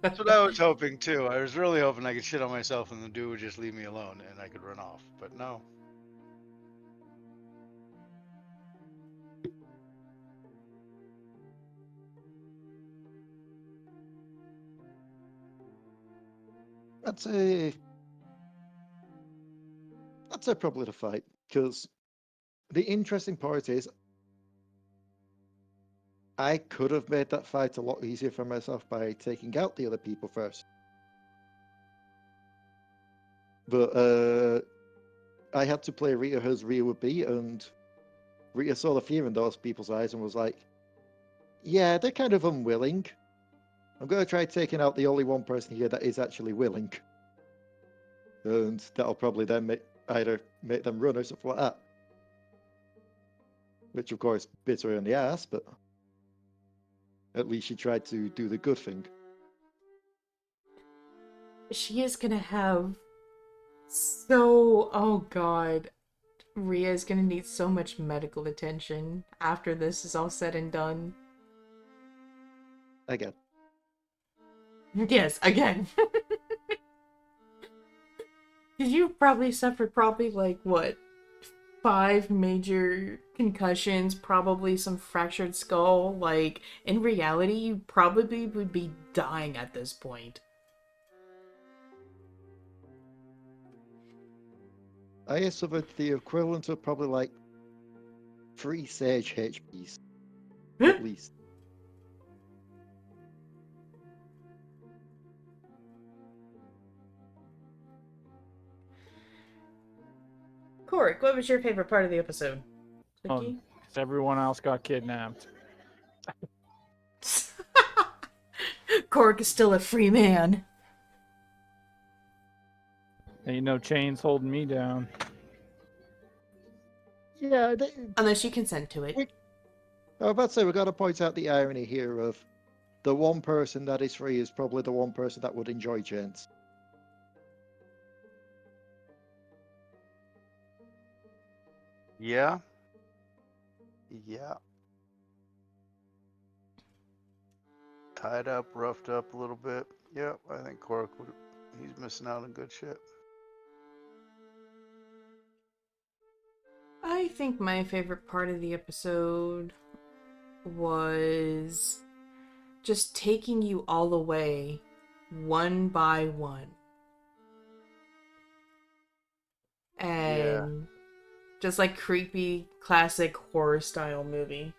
Speaker 3: that's what I was hoping too. I was really hoping I could shit on myself and the dude would just leave me alone and I could run off, but no.
Speaker 2: That's probably the fight, because the interesting part is I could have made that fight a lot easier for myself by taking out the other people first. But I had to play Rhea as Rhea would be, and Rhea saw the fear in those people's eyes and was like, yeah, they're kind of unwilling. I'm going to try taking out the only one person here that is actually willing. And that'll probably then either make them run or something like that. Which, of course, bit her in the ass, but at least she tried to do the good thing.
Speaker 1: She is gonna have so... Oh god. Rhea is gonna need so much medical attention after this is all said and done.
Speaker 2: Again.
Speaker 1: Yes, again. Because you probably suffered like, what? 5 major concussions, probably some fractured skull. Like, in reality, you probably would be dying at this point.
Speaker 2: I suffered the equivalent of probably like 3 Sage HPs, at least.
Speaker 1: Korric, what was your favorite part of the episode?
Speaker 4: Oh, 'cause everyone else got kidnapped.
Speaker 1: Korric is still a free man.
Speaker 4: Ain't no chains holding me down.
Speaker 2: Yeah,
Speaker 1: Unless you consent to it.
Speaker 2: I was about to say, we've got to point out the irony here of the one person that is free is probably the one person that would enjoy chains.
Speaker 3: Yeah. Yeah. Tied up, roughed up a little bit. Yep, I think Korric would. He's missing out on good shit.
Speaker 1: I think my favorite part of the episode was just taking you all away one by one. And just like creepy, classic horror style movie.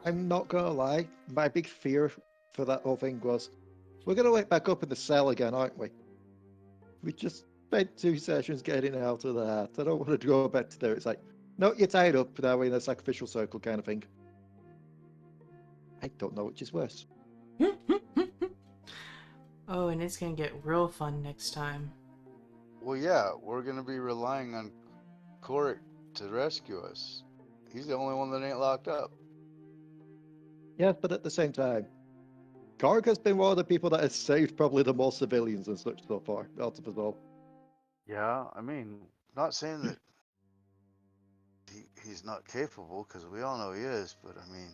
Speaker 2: I'm not gonna lie, my big fear for that whole thing was, we're gonna wake back up in the cell again, aren't we? We just spent 2 sessions getting out of that. I don't want to go back to there. It's like, no, you're tied up now in a sacrificial circle kind of thing. I don't know which is worse.
Speaker 1: Oh, and it's gonna get real fun next time.
Speaker 3: Well, yeah, we're gonna be relying on Korric to rescue us. He's the only one that ain't locked up.
Speaker 2: Yes, but at the same time, Korric has been one of the people that has saved probably the most civilians and such so far, out of us all.
Speaker 3: Yeah, I mean, not saying that he's not capable, because we all know he is, but I mean,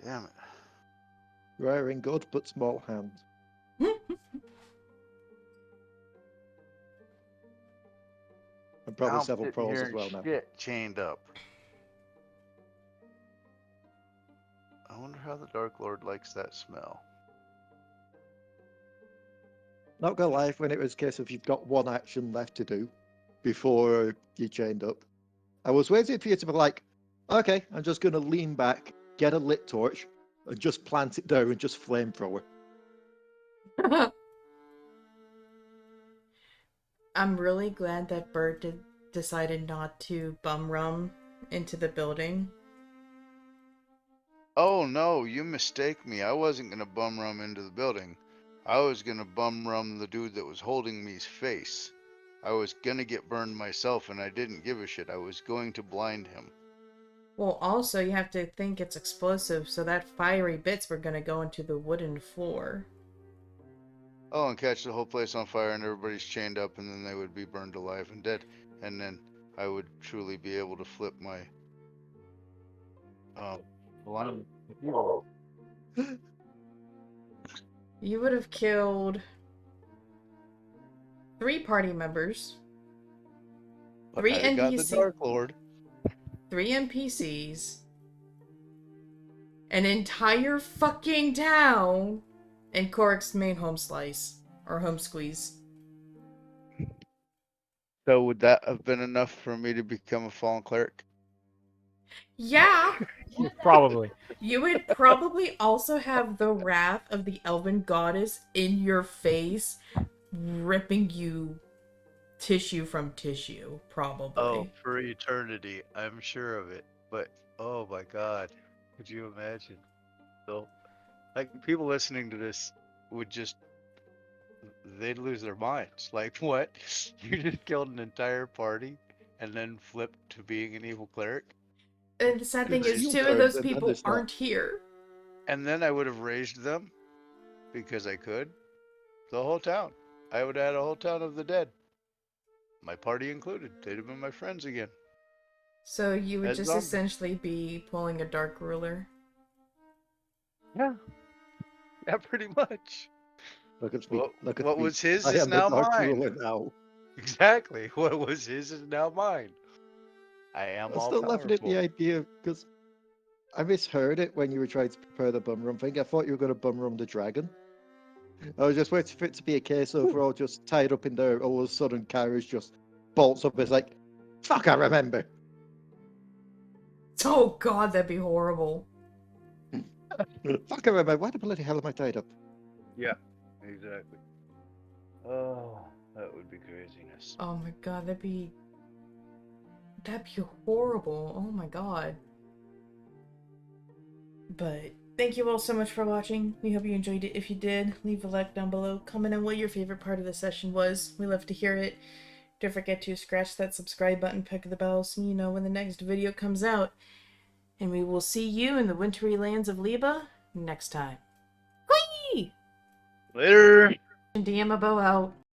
Speaker 3: damn it.
Speaker 2: Rare in good, but small hands. And probably
Speaker 3: Now I'm
Speaker 2: several
Speaker 3: sitting
Speaker 2: pros
Speaker 3: here
Speaker 2: as well
Speaker 3: and
Speaker 2: now.
Speaker 3: shit chained up. I wonder how the Dark Lord likes that smell.
Speaker 2: Not gonna lie, when it was a case of you've got one action left to do before you chained up, I was waiting for you to be like, okay, I'm just gonna lean back, get a lit torch, and just plant it there and just flamethrower.
Speaker 1: I'm really glad that Bert decided not to bum rum into the building.
Speaker 3: Oh no, you mistake me. I wasn't gonna bum rum into the building. I was gonna bum rum the dude that was holding me's face. I was gonna get burned myself and I didn't give a shit. I was going to blind him.
Speaker 1: Well, also, you have to think it's explosive, so that fiery bits were gonna go into the wooden floor.
Speaker 3: Oh, and catch the whole place on fire and everybody's chained up and then they would be burned alive and dead. And then I would truly be able to flip my blind.
Speaker 1: You would have killed 3 party members,
Speaker 3: But
Speaker 1: 3
Speaker 3: I got the
Speaker 1: NPC,
Speaker 3: Dark Lord.
Speaker 1: 3 NPCs, an entire fucking town, and Korric's main home slice or home squeeze.
Speaker 3: So would that have been enough for me to become a fallen cleric?
Speaker 1: Yeah,
Speaker 4: Probably.
Speaker 1: you would probably also have the wrath of the elven goddess in your face, ripping you tissue from tissue, probably.
Speaker 3: Oh, for eternity, I'm sure of it. But oh my god, could you imagine? So, like, people listening to this would just, they'd lose their minds. Like, what? You just killed an entire party and then flipped to being an evil cleric?
Speaker 1: And the sad thing
Speaker 2: It's
Speaker 1: is,
Speaker 2: your
Speaker 1: 2 of
Speaker 2: turn,
Speaker 1: those
Speaker 2: and then
Speaker 1: people
Speaker 2: it's not.
Speaker 1: aren't here.
Speaker 3: And then I would have raised them because I could. The whole town. I would have had a whole town of the dead. My party included. They'd have been my friends again.
Speaker 1: So you would
Speaker 3: As
Speaker 1: just
Speaker 3: zombies.
Speaker 1: essentially be pulling a dark ruler.
Speaker 3: Yeah. Yeah, pretty much.
Speaker 2: Look at me.
Speaker 3: What,
Speaker 2: Look at
Speaker 3: what
Speaker 2: me.
Speaker 3: was his
Speaker 2: I
Speaker 3: is
Speaker 2: am the
Speaker 3: now
Speaker 2: Dark
Speaker 3: mine.
Speaker 2: Ruler now.
Speaker 3: Exactly. What was his is now mine. I am
Speaker 2: I'm
Speaker 3: all
Speaker 2: still laughing at the
Speaker 3: powerful.
Speaker 2: idea because I misheard it when you were trying to prepare the bum rum thing. I thought you were going to bum rum the dragon. I was just waiting for it to be a case of we're all just tied up in there. All of a sudden, Kyrie's just bolts up. It's like, fuck, I remember.
Speaker 1: Oh god, that'd be horrible.
Speaker 2: Fuck, I remember. Why the bloody hell am I tied up?
Speaker 3: Yeah, exactly. Oh, that would be craziness.
Speaker 1: Oh my god, that'd be horrible. Oh my god. But thank you all so much for watching. We hope you enjoyed it. If you did, leave a like down below. Comment on what your favorite part of the session was. We love to hear it. Don't forget to scratch that subscribe button, click the bell so you know when the next video comes out. And we will see you in the wintry lands of Liba next time. Whee!
Speaker 3: Later.
Speaker 1: DMobo out.